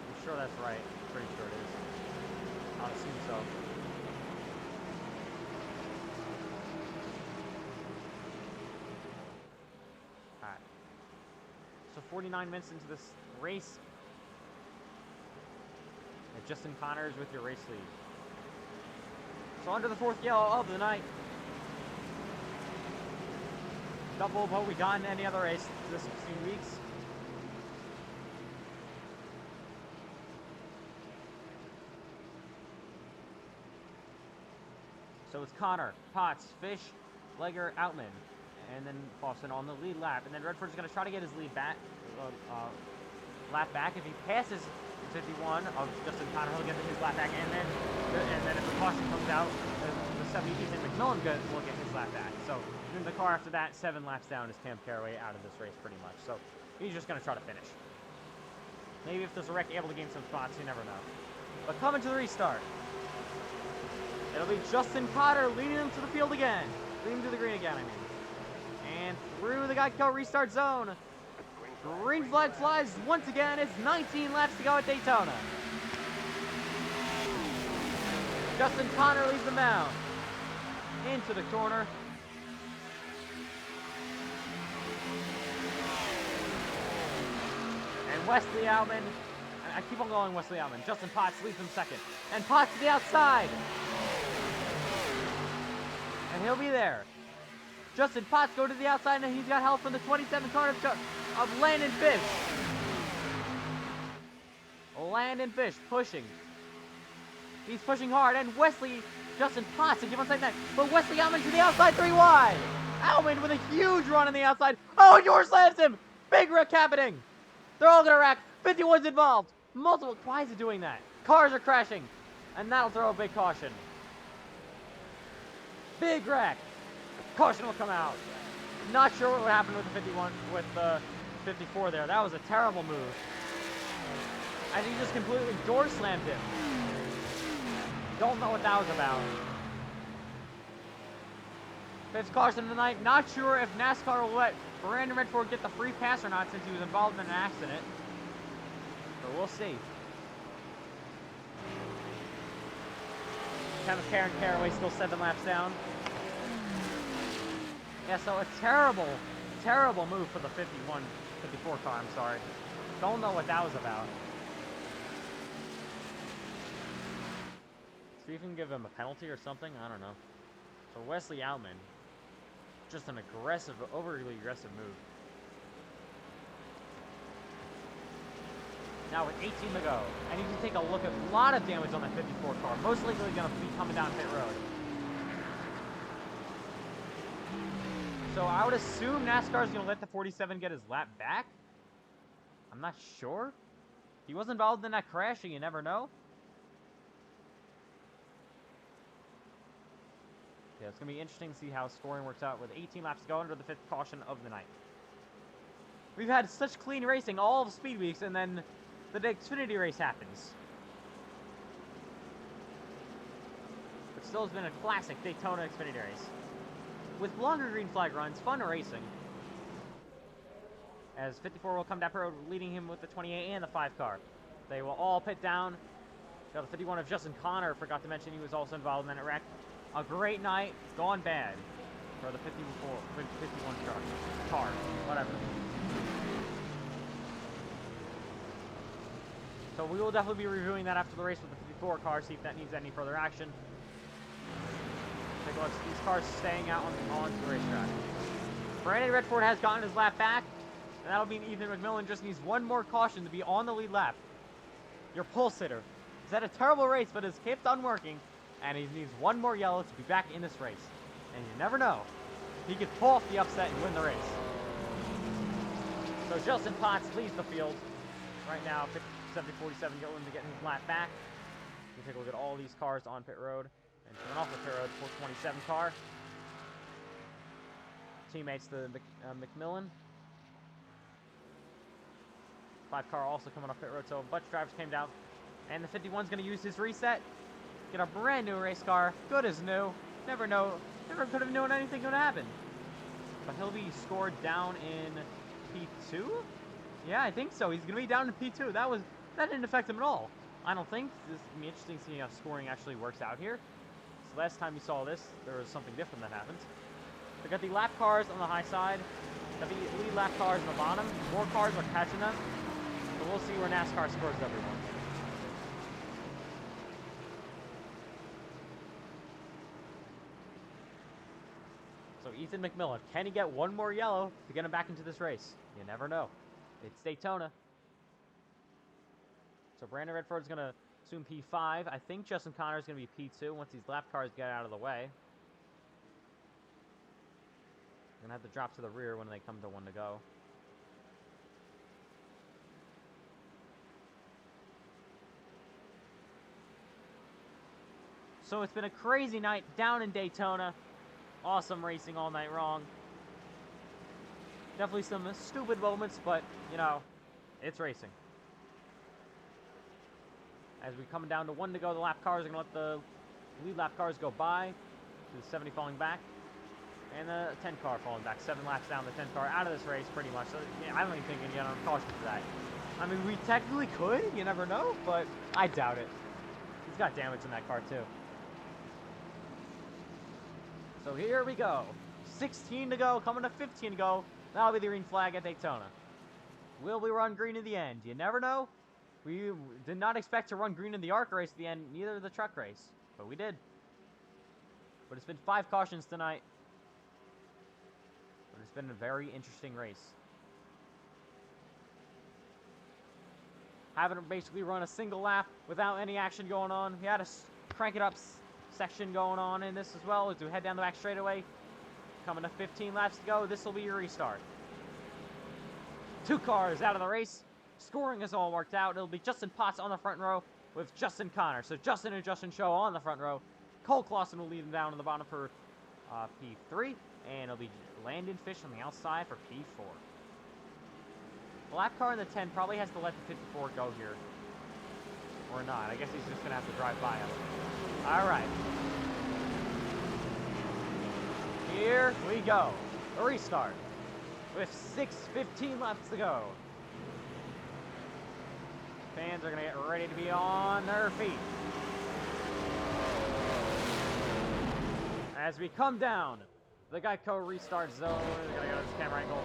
I'm sure that's right. Pretty sure it is. I'll assume so. Alright. So 49 minutes into this race. And Justin Connors with your race lead. So under the 4th yellow of the night. Double what we got in any other race this 16 weeks. So it's Connor, Potts, Fish, Legger, Outman, and then Boston on the lead lap. And then Redford's going to try to get his lead back, lap back. If he passes 51 of Justin Connor, he'll get his lap back. And then if the caution comes out, the 70 Ethan McMillan will get his lap back. So in the car after that, 7 laps down is Cam Carraway out of this race pretty much. So he's just going to try to finish. Maybe if there's a wreck able to gain some spots, you never know. But coming to the restart. It'll be Justin Cotter leading them to the field again. Leading them to the green again, I mean. And through the Geico restart zone. Green flag flies once again. It's 19 laps to go at Daytona. Justin Connor leads them down. Into the corner. And Wesley Outman. I keep on going Wesley Outman. Justin Potts leads them second. And Potts to the outside. And he'll be there. Justin Potts go to the outside, and he's got help from the 27 car of Landon Fish. Landon Fish pushing. He's pushing hard, and Wesley, Justin Potts to keep on saying that, but Wesley Outman to the outside, 3 wide. Outman with a huge run on the outside. Oh, and George slams him. Big wreck happening. They're all gonna wreck. 51's involved. Multiple. Why is it doing that? Cars are crashing, and that'll throw a big caution. Big wreck. Caution will come out. Not sure what would happen with the 51, with the 54 there. That was a terrible move. I think he just completely door slammed him. Don't know what that was about. Fifth caution tonight. Not sure if NASCAR will let Brandon Redford get the free pass or not since he was involved in an accident. But we'll see. Kenneth Caraway still 7 laps down. Yeah, so a terrible, terrible move for the 54 car, I'm sorry. Don't know what that was about. See if we can give him a penalty or something, I don't know. So Wesley Outman, just an aggressive, overly aggressive move. Now with 18 to go, and you can take a look at a lot of damage on that 54 car. Most likely going to be coming down pit road. So I would assume NASCAR is going to let the 47 get his lap back. I'm not sure. He was involved in that crash, and you never know. Yeah, it's going to be interesting to see how scoring works out with 18 laps to go under the 5th caution of the night. We've had such clean racing all of Speedweeks, and then the Xfinity race happens. But still has been a classic Daytona Xfinity race. With longer green flag runs, fun racing. As 54 will come down road, leading him with the 28 and the 5 car. They will all pit down. Got the 51 of Justin Connor, forgot to mention he was also involved in that wreck. A great night, gone bad for the 51 car, whatever. So we will definitely be reviewing that after the race with the 54 car, see if that needs any further action. Take a look at these cars staying out on the racetrack. Brandon Redford has gotten his lap back, and that'll mean Ethan McMillan just needs one more caution to be on the lead lap. Your pulse hitter. He's had a terrible race, but has kept on working, and he needs one more yellow to be back in this race. And you never know. He could pull off the upset and win the race. So Justin Potts leads the field. Right now, 47 going to get his lap back. You take a look at all these cars on pit road. And coming off the pit road, 427 car. Teammates to McMillan. 5 car also coming off pit road, so a bunch of drivers came down. And the 51's going to use his reset. Get a brand new race car, good as new. Never could have known anything would happen. But he'll be scored down in P2? Yeah, I think so. He's going to be down in P2. That didn't affect him at all. I don't think. This is going to be interesting to see how scoring actually works out here. So last time you saw this, there was something different that happened. We got the lap cars on the high side. Got the lead lap cars on the bottom. More cars are catching them. But we'll see where NASCAR scores everyone. So Ethan McMillan, can he get one more yellow to get him back into this race? You never know. It's Daytona. So Brandon Redford's going to assume P5. I think Justin Connor's going to be P2 once these lap cars get out of the way. Going to have to drop to the rear when they come to one to go. So it's been a crazy night down in Daytona. Awesome racing all night long. Definitely some stupid moments, but, you know, it's racing. As we come down to one to go, the lap cars are going to let the lead lap cars go by. The 70 falling back. And the 10 car falling back. 7 laps down, the 10 car out of this race pretty much. So, yeah, I don't even think you can get on caution for that. I mean, we technically could. You never know, but I doubt it. He's got damage in that car, too. So here we go. 16 to go, coming to 15 to go. That'll be the green flag at Daytona. Will we run green in the end? You never know. We did not expect to run green in the ARCA race at the end, neither the truck race. But we did. But it's been 5 cautions tonight. It's been a very interesting race. Haven't basically run a single lap without any action going on. We had a crank it up section going on in this as well as we head down the back straightaway. Coming to 15 laps to go. This will be your restart. 2 cars out of the race. Scoring is all worked out. It'll be Justin Potts on the front row with Justin Connor. So Justin and Justin Show on the front row. Cole Clausen will lead them down on the bottom for P3. And it'll be Landon Fish on the outside for P4. The lap car in the 10 probably has to let the 54 go here. Or not. I guess he's just going to have to drive by him. Alright. Here we go. A restart. With 6:15 laps to go. Fans are going to get ready to be on their feet. As we come down the Geico restart zone, we're going to go to this camera angle.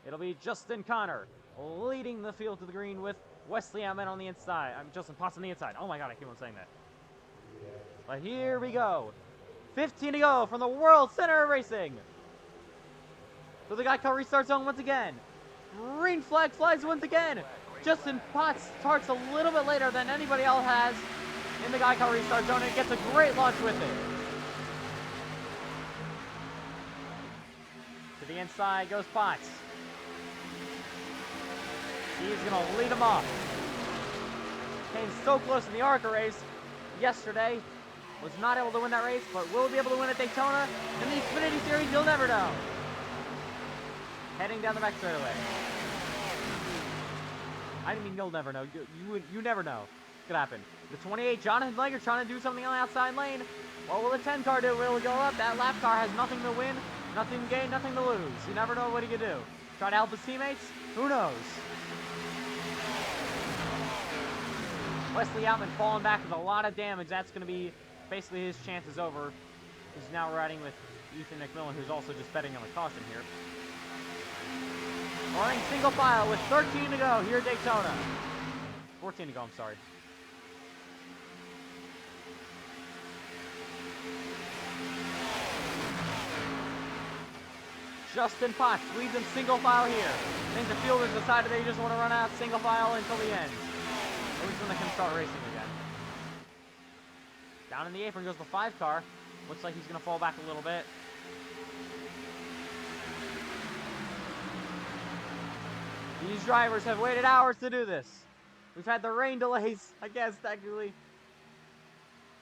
It'll be Justin Connor leading the field to the green with Wesley Outman on the inside. I'm Justin Potts on the inside. Oh my god, I keep on saying that. But here we go. 15 to go from the World Center of Racing. So the Geico restart zone once again. Green flag flies once again. Justin Potts starts a little bit later than anybody else has in the Geico restart zone and gets a great launch with it. To the inside goes Potts. He's going to lead him off. Came so close in the ARCA race yesterday. Was not able to win that race, but will be able to win at Daytona. In the Xfinity Series, you'll never know. Heading down the back straightaway. I didn't mean you'll never know. You never know. It could happen. The 28, Jonathan Leger trying to do something on the outside lane. What will the 10 car do? Will it go up? That lap car has nothing to win, nothing to gain, nothing to lose. You never know what he could do. Try to help his teammates? Who knows? Wesley Outman falling back with a lot of damage. That's going to be basically his chance is over. He's now riding with Ethan McMillan, who's also just betting on the caution here. Running single file with 13 to go here at Daytona. 14 to go, I'm sorry. Justin Potts leads them single file here. I think the fielders decided they just want to run out single file until the end. At least when they can start racing again. Down in the apron goes the 5 car. Looks like he's going to fall back a little bit. These drivers have waited hours to do this. We've had the rain delays, I guess, technically.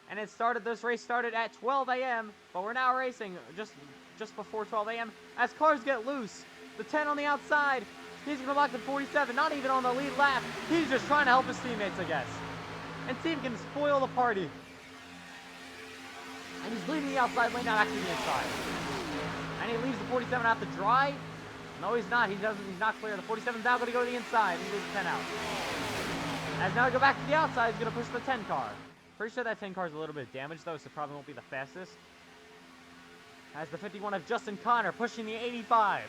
And this race started at 12 a.m., but we're now racing just before 12 a.m. as cars get loose. The 10 on the outside, he's going to block the 47, not even on the lead lap. He's just trying to help his teammates, I guess. And see if he can spoil the party. And he's leading the outside lane, not actually the inside. And he leaves the 47 out to dry. No, he's not. He's not clear. The 47's now going to go to the inside. He leaves the 10 out. As now we go back to the outside, he's going to push the 10 car. Pretty sure that 10 car is a little bit damaged, though, so probably won't be the fastest. As the 51 of Justin Connor pushing the 85.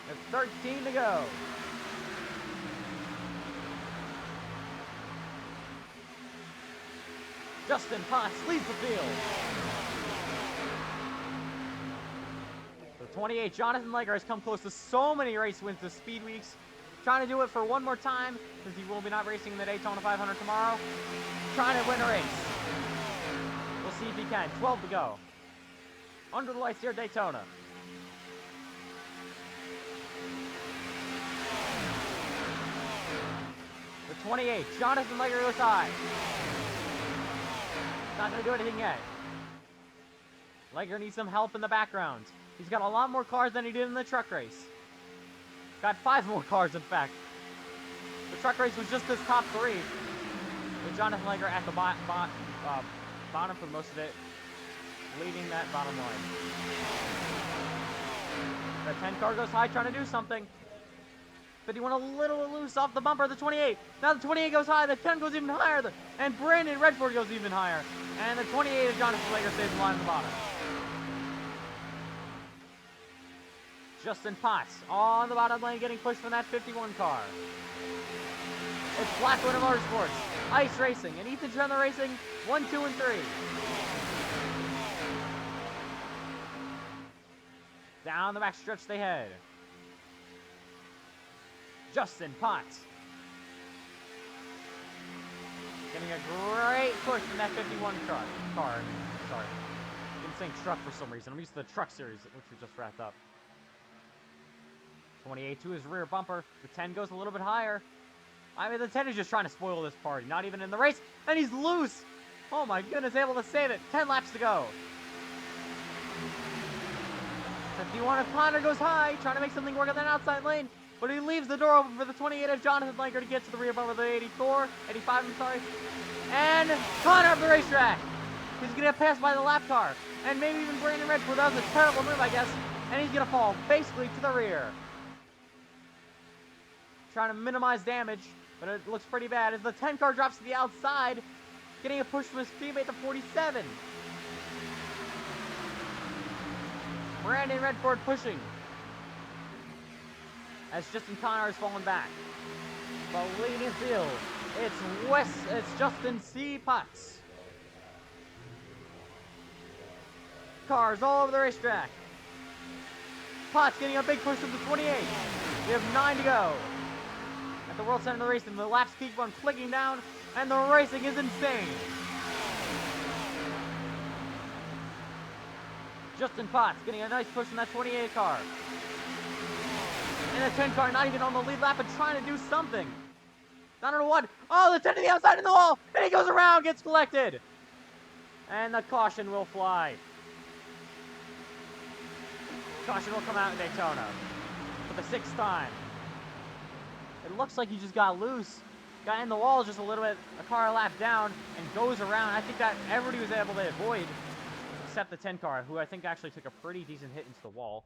With 13 to go. Justin Potts leads the field. The 28, Jonathan Leger, has come close to so many race wins this Speedweeks. Trying to do it for one more time, since he will be not racing in the Daytona 500 tomorrow. Trying to win a race. We'll see if he can. 12 to go. Under the lights here at Daytona. The 28, Jonathan Leger goes high. Not going to do anything yet. Leger needs some help in the background. He's got a lot more cars than he did in the truck race. Got 5 more cars, in fact. The truck race was just his top 3. With Jonathan Leger at the bottom for most of it, leading that bottom line. The 10 car goes high, trying to do something. 51 a little loose off the bumper. The 28. Now the 28 goes high. The 10 goes even higher. And Brandon Redford goes even higher. And the 28 of Jonathan Leger stays in line on the bottom. Justin Potts on the bottom lane getting pushed from that 51 car. It's Black Widow Motorsports, Ice Racing, and Ethan Chandler Racing 1, 2, and 3. Down the backstretch they head. Justin Potts getting a great push from that 51 car. Sorry. I'm saying truck for some reason. I'm used to the truck series, which we just wrapped up. 28 to his rear bumper. The 10 goes a little bit higher. I mean, the 10 is just trying to spoil this party. Not even in the race. And he's loose. Oh my goodness, able to save it. 10 laps to go. 51 of Connor goes high, trying to make something work on that outside lane. But he leaves the door open for the 28 of Jonathan Lanker to get to the rear bumper of the 85, I'm sorry. And Connor up the racetrack. He's going to get passed by the lap car. And maybe even Brandon Redford. That was a terrible move, I guess. And he's going to fall basically to the rear. Trying to minimize damage, but it looks pretty bad as the 10 car drops to the outside, getting a push from his teammate to 47. Brandon Redford pushing as Justin Connor is falling back. But leading field, it's Justin C. Potts. Cars all over the racetrack. Potts getting a big push from the 28. We have 9 to go. At the World Center of the Racing, the laps keep on clicking down, and the racing is insane. Justin Potts getting a nice push from that 28 car. And the 10 car not even on the lead lap and trying to do something. I don't know what. Oh, the 10 to the outside in the wall. And he goes around, gets collected. And the caution will fly. Caution will come out in Daytona for the 6th time. It looks like he just got loose. Got in the wall just a little bit, a car lap down, and goes around. I think that everybody was able to avoid, except the 10 car, who I think actually took a pretty decent hit into the wall.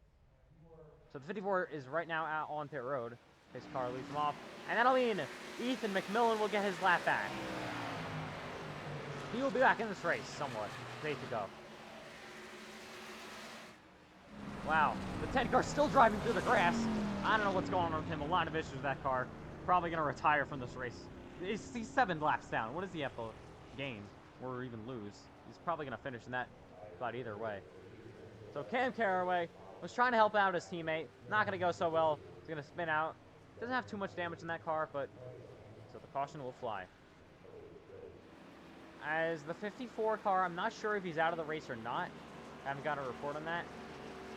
So the 54 is right now out on pit road. His car leads him off. And that'll mean Ethan McMillan will get his lap back. He will be back in this race somewhat. Ready to go. Wow. The 10 car still driving through the grass. I don't know what's going on with him. A lot of issues with that car. Probably going to retire from this race. He's 7 laps down. What does he have to gain or even lose? He's probably going to finish in that spot either way. So Cam Carraway was trying to help out his teammate. Not going to go so well. He's going to spin out. Doesn't have too much damage in that car, but so the caution will fly. As the 54 car, I'm not sure if he's out of the race or not. I haven't got a report on that.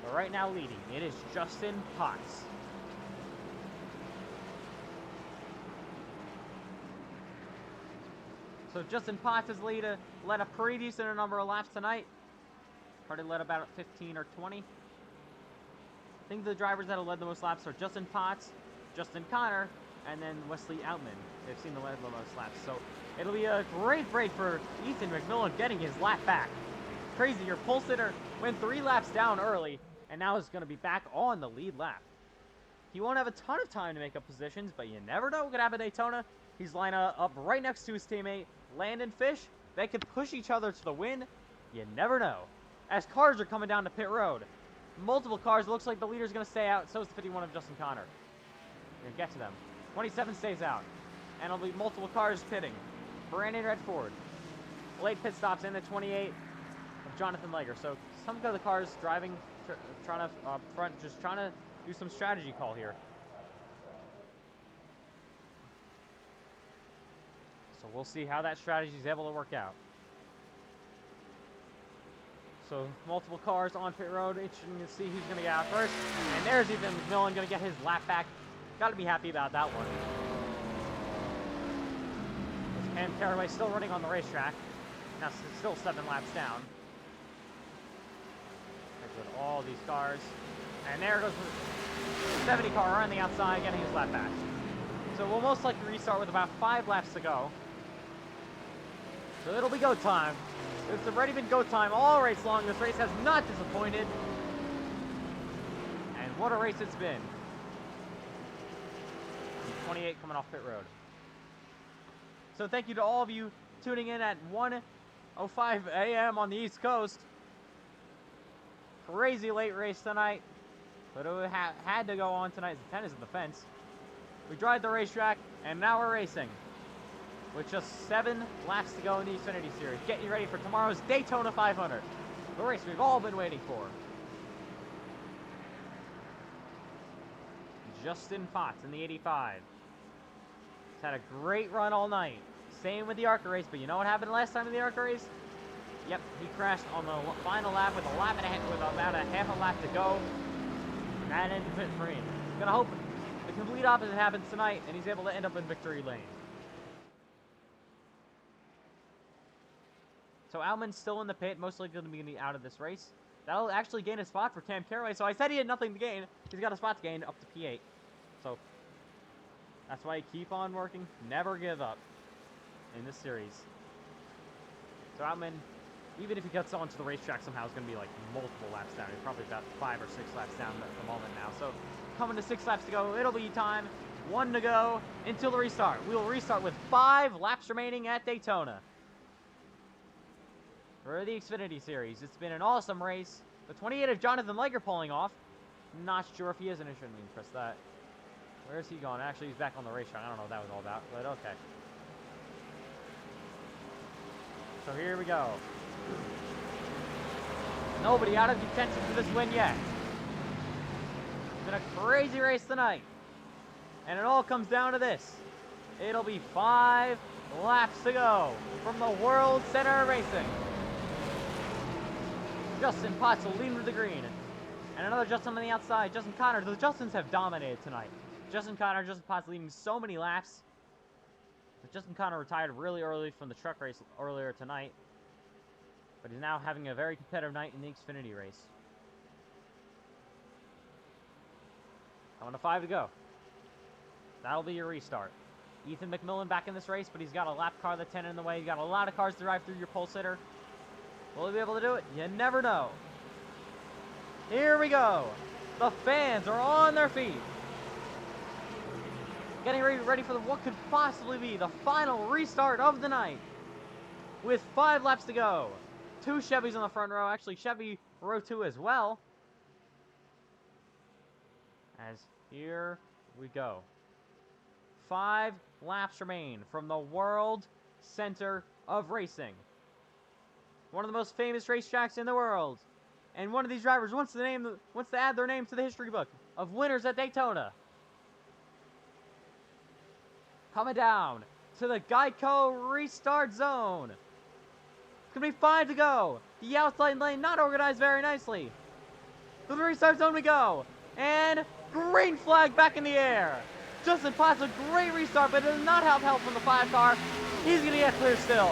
But right now leading, it is Justin Potts. So Justin Potts has led a pretty decent number of laps tonight. Probably led about 15 or 20. I think the drivers that have led the most laps are Justin Potts, Justin Connor, and then Wesley Outman. They've seen the most laps. So it'll be a great break for Ethan McMillan getting his lap back. Crazy, your pole sitter went 3 laps down early, and now is going to be back on the lead lap. He won't have a ton of time to make up positions, but you never know what could happen at Daytona. He's lined up right next to his teammate, Landon Fish. They could push each other to the win. You never know. As cars are coming down to pit road, multiple cars. It looks like the leader's going to stay out. So is the 51 of Justin Connor. We're going to get to them. 27 stays out. And it'll be multiple cars pitting. Brandon Redford. Late pit stops in the 28 of Jonathan Lager. So some of the cars driving, trying to front, just trying to do some strategy call here. So we'll see how that strategy is able to work out. So multiple cars on pit road. Interesting to see who's going to get out first. And there's Ethan McMillan going to get his lap back. Got to be happy about that one. Cam Carraway still running on the racetrack. Now still 7 laps down. With all these cars. And there goes the 70 car on the outside getting his lap back. So we'll most likely restart with about 5 laps to go. So it'll be go time. It's already been go time all race long. This race has not disappointed. And what a race it's been. 28 coming off pit road. So thank you to all of you tuning in at 1:05 a.m. on the East Coast. Crazy late race tonight. But it had to go on tonight. The 10 is in the fence. We drive the racetrack, and now we're racing. With just 7 laps to go in the Xfinity Series. Getting you ready for tomorrow's Daytona 500. The race we've all been waiting for. Justin Potts in the 85. He's had a great run all night. Same with the ARCA race, but you know what happened last time in the ARCA race? Yep, he crashed on the final lap with about a half a lap to go. And that ended it for him. Gonna hope the complete opposite happens tonight, and he's able to end up in victory lane. So Outman's still in the pit, most likely going to be out of this race. That'll actually gain a spot for Cam Caraway. So I said he had nothing to gain. He's got a spot to gain up to P8. So that's why you keep on working. Never give up in this series. So Outman, even if he gets onto the racetrack somehow, is going to be like multiple laps down. He's probably about 5 or 6 laps down at the moment now. So coming to 6 laps to go. It'll be time. 1 to go until the restart. We will restart with 5 laps remaining at Daytona for the Xfinity Series. It's been an awesome race. The 28 of Jonathan Liger pulling off. Not sure if he is, and I shouldn't even press that. Where's he going? Actually, he's back on the racetrack. I don't know what that was all about, but okay. So here we go. Nobody out of contention for this win yet. It's been a crazy race tonight. And it all comes down to this. It'll be 5 laps to go from the World Center of Racing. Justin Potts will lead with the green. And another Justin on the outside. Justin Connor. The Justins have dominated tonight. Justin Connor, Justin Potts leading so many laps. But Justin Connor retired really early from the truck race earlier tonight. But he's now having a very competitive night in the Xfinity race. Coming to 5 to go. That'll be your restart. Ethan McMillan back in this race, but he's got a lap car that's 10 in the way. He's got a lot of cars to drive through your pole sitter. Will he be able to do it? You never know. Here we go. The fans are on their feet. Getting ready for what could possibly be the final restart of the night. With 5 laps to go. 2 Chevys on the front row. Actually, Chevy row 2 as well. As here we go. 5 laps remain from the World Center of Racing. One of the most famous racetracks in the world. And one of these drivers wants to add their name to the history book of winners at Daytona. Coming down to the Geico restart zone. It's going to be 5 to go. The outside lane not organized very nicely. To the restart zone we go. And green flag back in the air. Justin Potts, a great restart, but does not have help from the 5 car. He's going to get clear still.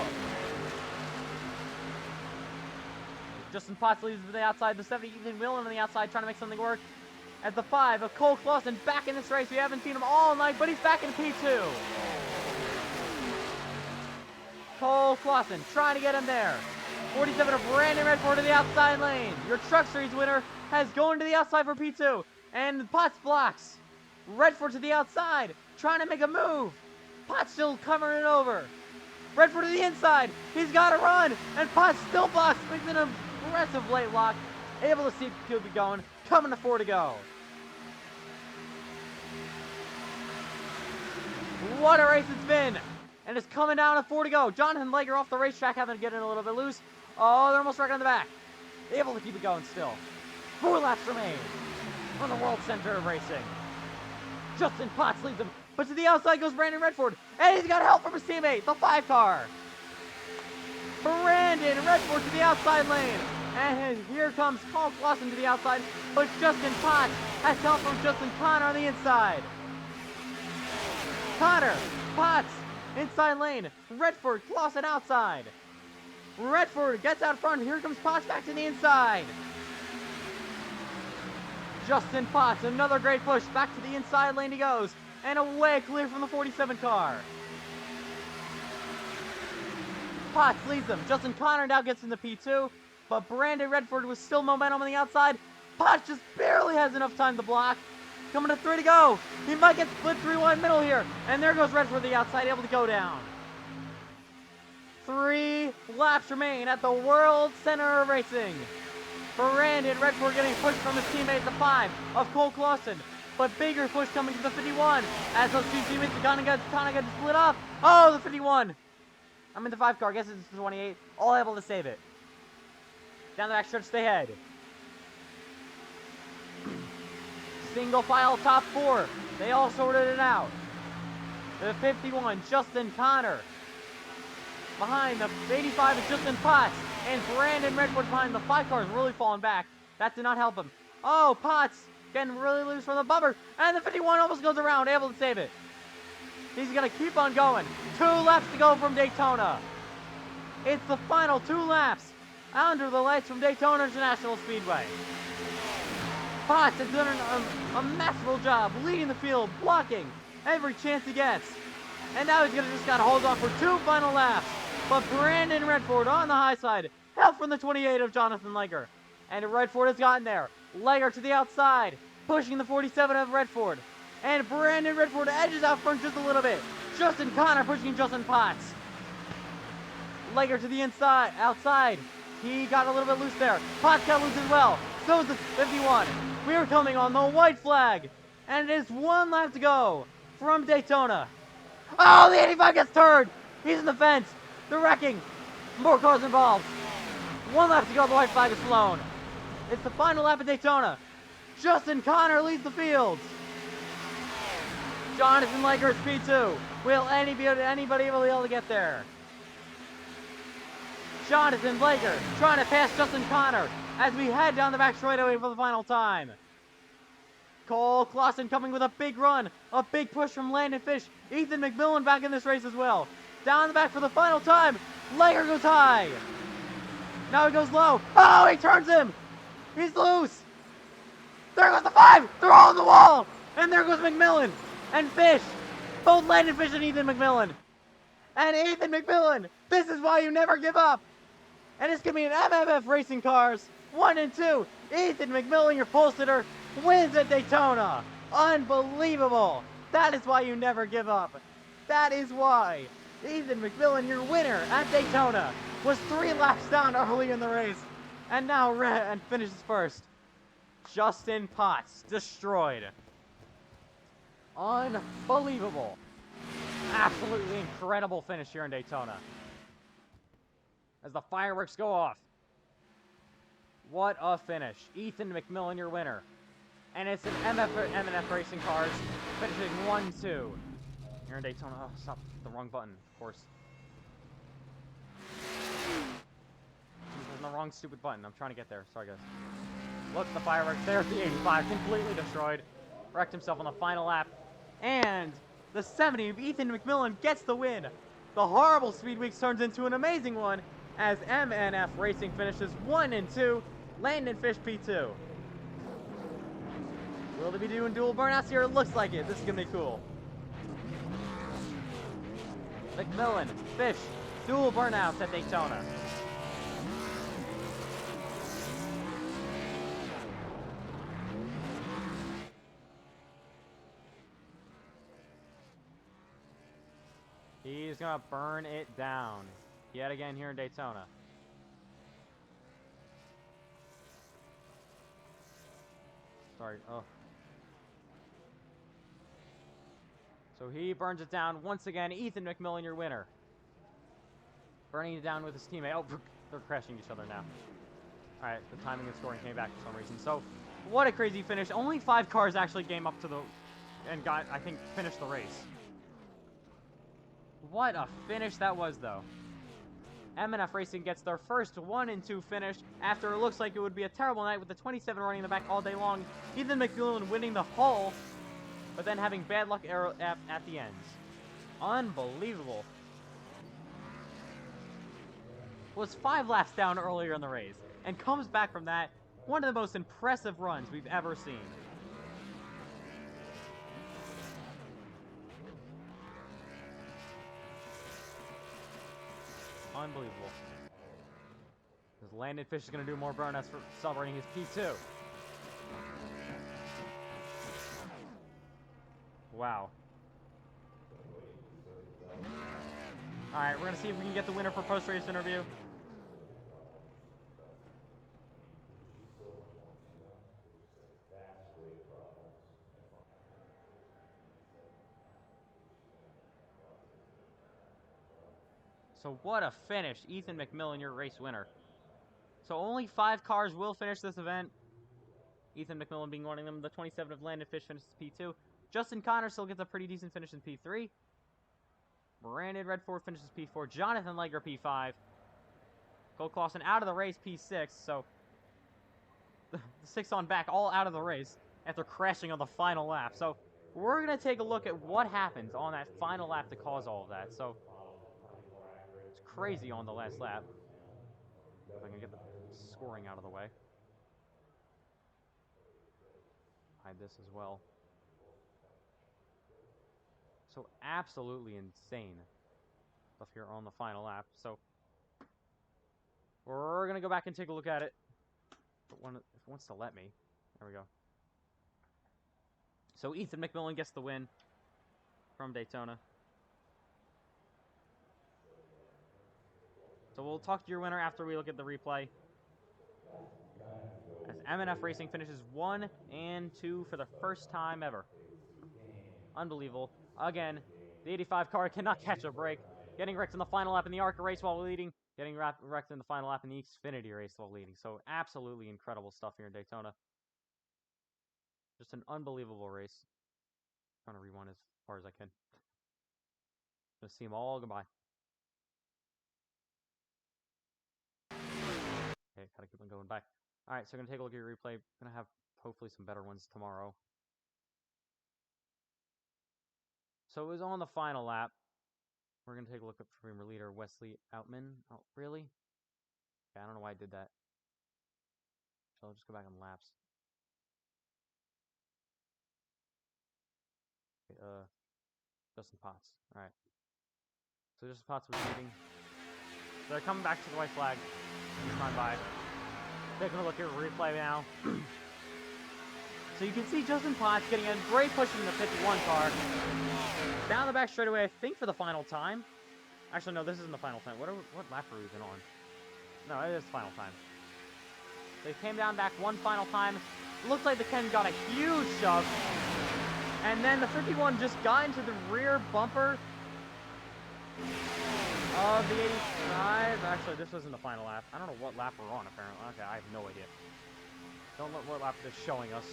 Justin Potts leads to the outside. The 70, Ethan Willen on the outside trying to make something work. At the 5 of Cole Clausen back in this race. We haven't seen him all night, but he's back in P2. Cole Clausen trying to get him there. 47 of Brandon Redford to the outside lane. Your Truck Series winner has gone to the outside for P2. And Potts blocks. Redford to the outside, trying to make a move. Potts still covering it over. Redford to the inside. He's got to run. And Potts still blocks. Makes an aggressive late lock. Able to see Kubi going. Coming to 4 to go. What a race it's been. And it's coming down to 4 to go. Jonathan Liger off the racetrack, having to get in a little bit loose. Oh, they're almost right on the back. Able to keep it going still. 4 laps remain on the World Center of Racing. Justin Potts leads him, but to the outside goes Brandon Redford, and he's got help from his teammate, the 5 car. Brandon Redford to the outside lane, and here comes Cole Clausen to the outside, but Justin Potts has help from Justin Connor on the inside. Connor, Potts, inside lane, Redford, Clausen outside. Redford gets out front, here comes Potts back to the inside. Justin Potts, another great push. Back to the inside lane he goes. And away clear from the 47 car. Potts leads them. Justin Connor now gets into P2. But Brandon Redford with still momentum on the outside. Potts just barely has enough time to block. Coming to 3 to go. He might get split 3 wide middle here. And there goes Redford to the outside, able to go down. 3 laps remain at the World Center of Racing. Brandon Redford getting pushed from his teammate at the 5 of Cole Clausen. But bigger push coming to the 51. As those 2 teammates kind of got split up. Oh, the 51. I'm in the 5 car. I guess it's the 28. All able to save it. Down the back stretch they head. Single file top 4. They all sorted it out. The 51, Justin Connor. Behind the 85 is Justin Potts. And Brandon Redford behind. The 5 cars really falling back. That did not help him. Oh, Potts getting really loose from the bumper. And the 51 almost goes around, able to save it. He's going to keep on going. 2 laps to go from Daytona. It's the final 2 laps under the lights from Daytona International Speedway. Potts has done a masterful job leading the field, blocking every chance he gets. And now he's just got to hold on for 2 final laps. But Brandon Redford on the high side, help from the 28 of Jonathan Leger. And Redford has gotten there. Leger to the outside, pushing the 47 of Redford. And Brandon Redford edges out front just a little bit. Justin Connor pushing Justin Potts. Leger to the inside, outside. He got a little bit loose there. Potts got loose as well. So is the 51. We are coming on the white flag. And it is 1 lap to go from Daytona. Oh, the 85 gets turned. He's in the fence. They're wrecking. More cars involved. 1 lap to go. The white flag is flown. It's the final lap at Daytona. Justin Connor leads the field. Jonathan Leger is P2. Will anybody be able to get there? Jonathan Leger trying to pass Justin Connor as we head down the back straightaway for the final time. Cole Clausen coming with a big run. A big push from Landon Fish. Ethan McMillan back in this race as well. Down the back for the final time. Leger goes high. Now he goes low. Oh, he turns him. He's loose. There goes the 5. They're all on the wall. And there goes McMillan and Fish. Both Landon Fish and Ethan McMillan. And Ethan McMillan, this is why you never give up. And it's going to be an MFF Racing Cars 1 and 2. Ethan McMillan, your pole sitter, wins at Daytona. Unbelievable. That is why you never give up. That is why Ethan McMillan, your winner at Daytona, was 3 laps down early in the race. And now finishes first. Justin Potts, destroyed. Unbelievable. Absolutely incredible finish here in Daytona. As the fireworks go off. What a finish. Ethan McMillan, your winner. And it's an MNF Racing Cars finishing 1-2. Here in Daytona. Oh, stop the wrong button, of course. There's the wrong stupid button. I'm trying to get there. Sorry, guys. Look, the fireworks. There's the 85. Completely destroyed. Wrecked himself on the final lap. And the 70 of Ethan McMillan gets the win. The horrible Speedweeks turns into an amazing one as MNF Racing finishes 1 and 2. Landon Fish P2. Will they be doing dual burnouts here? It looks like it. This is going to be cool. McMillan, Fish, dual burnouts at Daytona. He's going to burn it down yet again here in Daytona. Sorry. Oh. So he burns it down once again. Ethan McMillan, your winner. Burning it down with his teammate. Oh, they're crashing each other now. Alright, the timing and scoring came back for some reason. So, what a crazy finish. Only 5 cars actually came up to the... and got, I think, finished the race. What a finish that was, though. MNF Racing gets their first 1 and 2 finish after it looks like it would be a terrible night with the 27 running in the back all day long. Ethan McMillan winning the whole, but then having bad luck at the ends. Unbelievable. Was 5 laps down earlier in the race and comes back from that. One of the most impressive runs we've ever seen. Unbelievable. Because Landon Fish is going to do more burnouts for celebrating his P2. Wow. Alright, we're going to see if we can get the winner for post-race interview. So what a finish. Ethan McMillan, your race winner. So only 5 cars will finish this event. Ethan McMillan being one of them. The 27 of Landon Fish finishes P2. Justin Connor still gets a pretty decent finish in P3. Brandon Redford finishes P4. Jonathan Leger P5. Cole Clausen out of the race P6. So the 6 on back all out of the race after crashing on the final lap. So we're going to take a look at what happens on that final lap to cause all of that. So it's crazy on the last lap. If I can get the scoring out of the way. Hide this as well. So absolutely insane stuff here on the final lap. So we're going to go back and take a look at it. If it wants to let me. There we go. So Ethan McMillan gets the win from Daytona. So we'll talk to your winner after we look at the replay. As M&F Racing finishes 1 and 2 for the first time ever. Unbelievable. Again, the 85 car cannot catch a break. Getting wrecked in the final lap in the ARCA race while leading. Getting wrecked in the final lap in the Xfinity race while leading. So absolutely incredible stuff here in Daytona. Just an unbelievable race. I'm trying to rewind as far as I can. Just see them all go by. Okay, gotta keep on going back. Alright, so I'm gonna take a look at your replay. Gonna have hopefully some better ones tomorrow. So it was on the final lap. We're gonna take a look at premier leader Wesley Outman. Oh, really? Yeah, I don't know why I did that. So I'll just go back on laps. Okay, Justin Potts. Alright. So Justin Potts was leading. They're coming back to the white flag. He's gone by. Taking a look at replay now. So you can see Justin Potts getting a great push from the 51 car. Down the back straightaway, I think for the final time. Actually, no, this isn't the final time. What lap are we even on? No, it is final time. They came down back one final time. It looked like the Ken got a huge shove. And then the 51 just got into the rear bumper of the 85. Actually, this wasn't the final lap. I don't know what lap we're on, apparently. Okay, I have no idea. Don't know what lap it's showing us.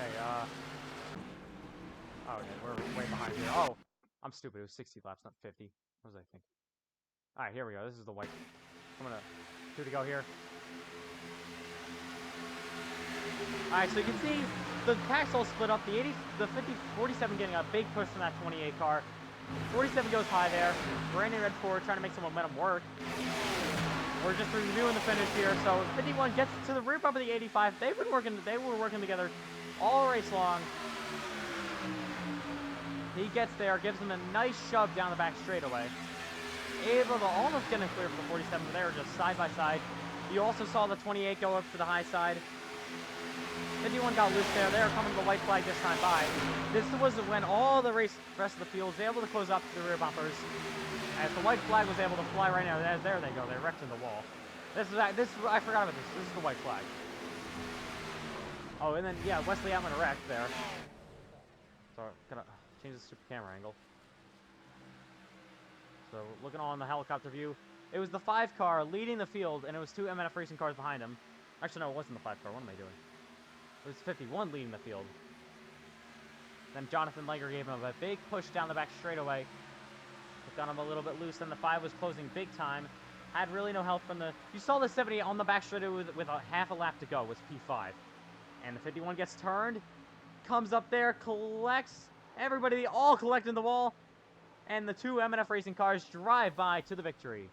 Okay, oh, okay, we're way behind here. Oh, I'm stupid. It was 60 laps, not 50. What was I thinking? Alright, here we go. This is the white. I'm gonna 2 to go here. Alright, so you can see the pack's all split up. The 47 getting a big push from that 28 car. 47 goes high there. Brandon Redford trying to make some momentum work. We're just reviewing the finish here. So 51 gets to the rear bump of the 85. They were working together all race long. He gets there, gives them a nice shove down the back straightaway. Able to almost get a clear for the 47, but they were just side by side. You also saw the 28 go up to the high side. 51 got loose there. They were coming to the white flag this time by. This was when all the rest of the field was able to close up to the rear bumpers. As the white flag was able to fly right now. There they go. They wrecked in the wall. I forgot about this. This is the white flag. Oh, and then, yeah, Wesley Outman wrecked there. So, gonna change the super camera angle. So, looking on the helicopter view, it was the 5 car leading the field, and it was 2 M&F Racing cars behind him. Actually, no, it wasn't the 5 car. What am I doing? It was 51 leading the field. Then Jonathan Leger gave him a big push down the back straightaway. It got him a little bit loose, and the 5 was closing big time. Had really no help from the... You saw the 70 on the back straightaway with a half a lap to go was P5. And the 51 gets turned, comes up there, collects everybody, they all collect in the wall, and the 2 M&F Racing cars drive by to the victory.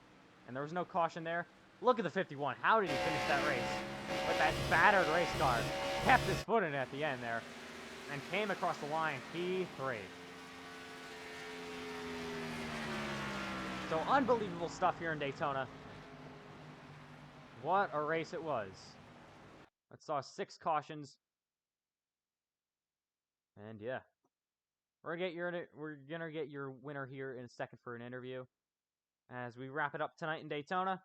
And there was no caution there. Look at the 51. How did he finish that race? With that battered race car. Kept his foot in it at the end there. And came across the line, P3. So unbelievable stuff here in Daytona. What a race it was. I saw 6 cautions. And yeah. We're gonna get your winner here in a second for an interview. As we wrap it up tonight in Daytona.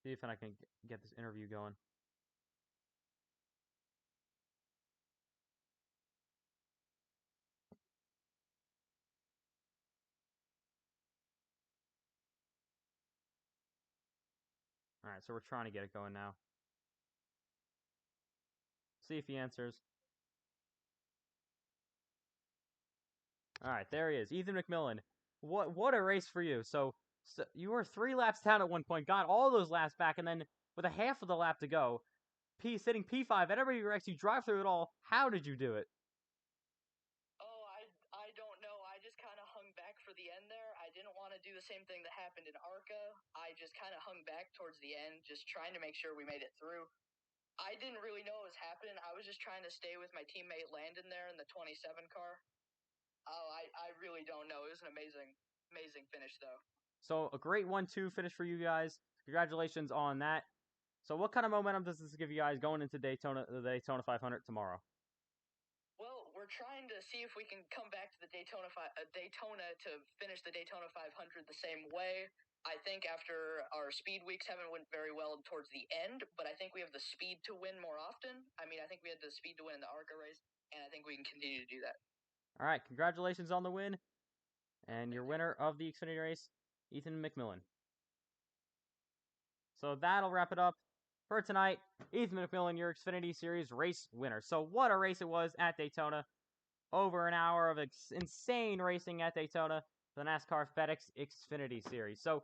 See if I can get this interview going. Alright, so we're trying to get it going now. See if he answers. Alright, there he is. Ethan McMillan. What a race for you. So you were 3 laps down at one point, got all those laps back, and then with a half of the lap to go, sitting P5 at every race, you drive through it all. How did you do it? Oh, I don't know. I just kind of hung back for the end there. I didn't want to do the same thing that happened in ARCA. I just kind of hung back towards the end, just trying to make sure we made it through. I didn't really know what was happening. I was just trying to stay with my teammate Landon there in the 27 car. Oh, I really don't know. It was an amazing finish, though. So a great 1-2 finish for you guys. Congratulations on that. So what kind of momentum does this give you guys going into Daytona, the Daytona 500 tomorrow? Well, we're trying to see if we can come back to the Daytona to finish the Daytona 500 the same way. I think after our speed weeks haven't went very well towards the end, but I think we have the speed to win more often. I mean, I think we had the speed to win in the ARCA race, and I think we can continue to do that. All right, congratulations on the win. And your winner of the Xfinity race, Ethan McMillan. So that'll wrap it up for tonight. Ethan McMillan, your Xfinity Series race winner. So what a race it was at Daytona. Over an hour of insane racing at Daytona for the NASCAR FedEx Xfinity Series. So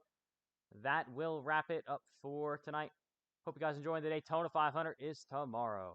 that will wrap it up for tonight. Hope you guys enjoy. The Daytona 500 is tomorrow.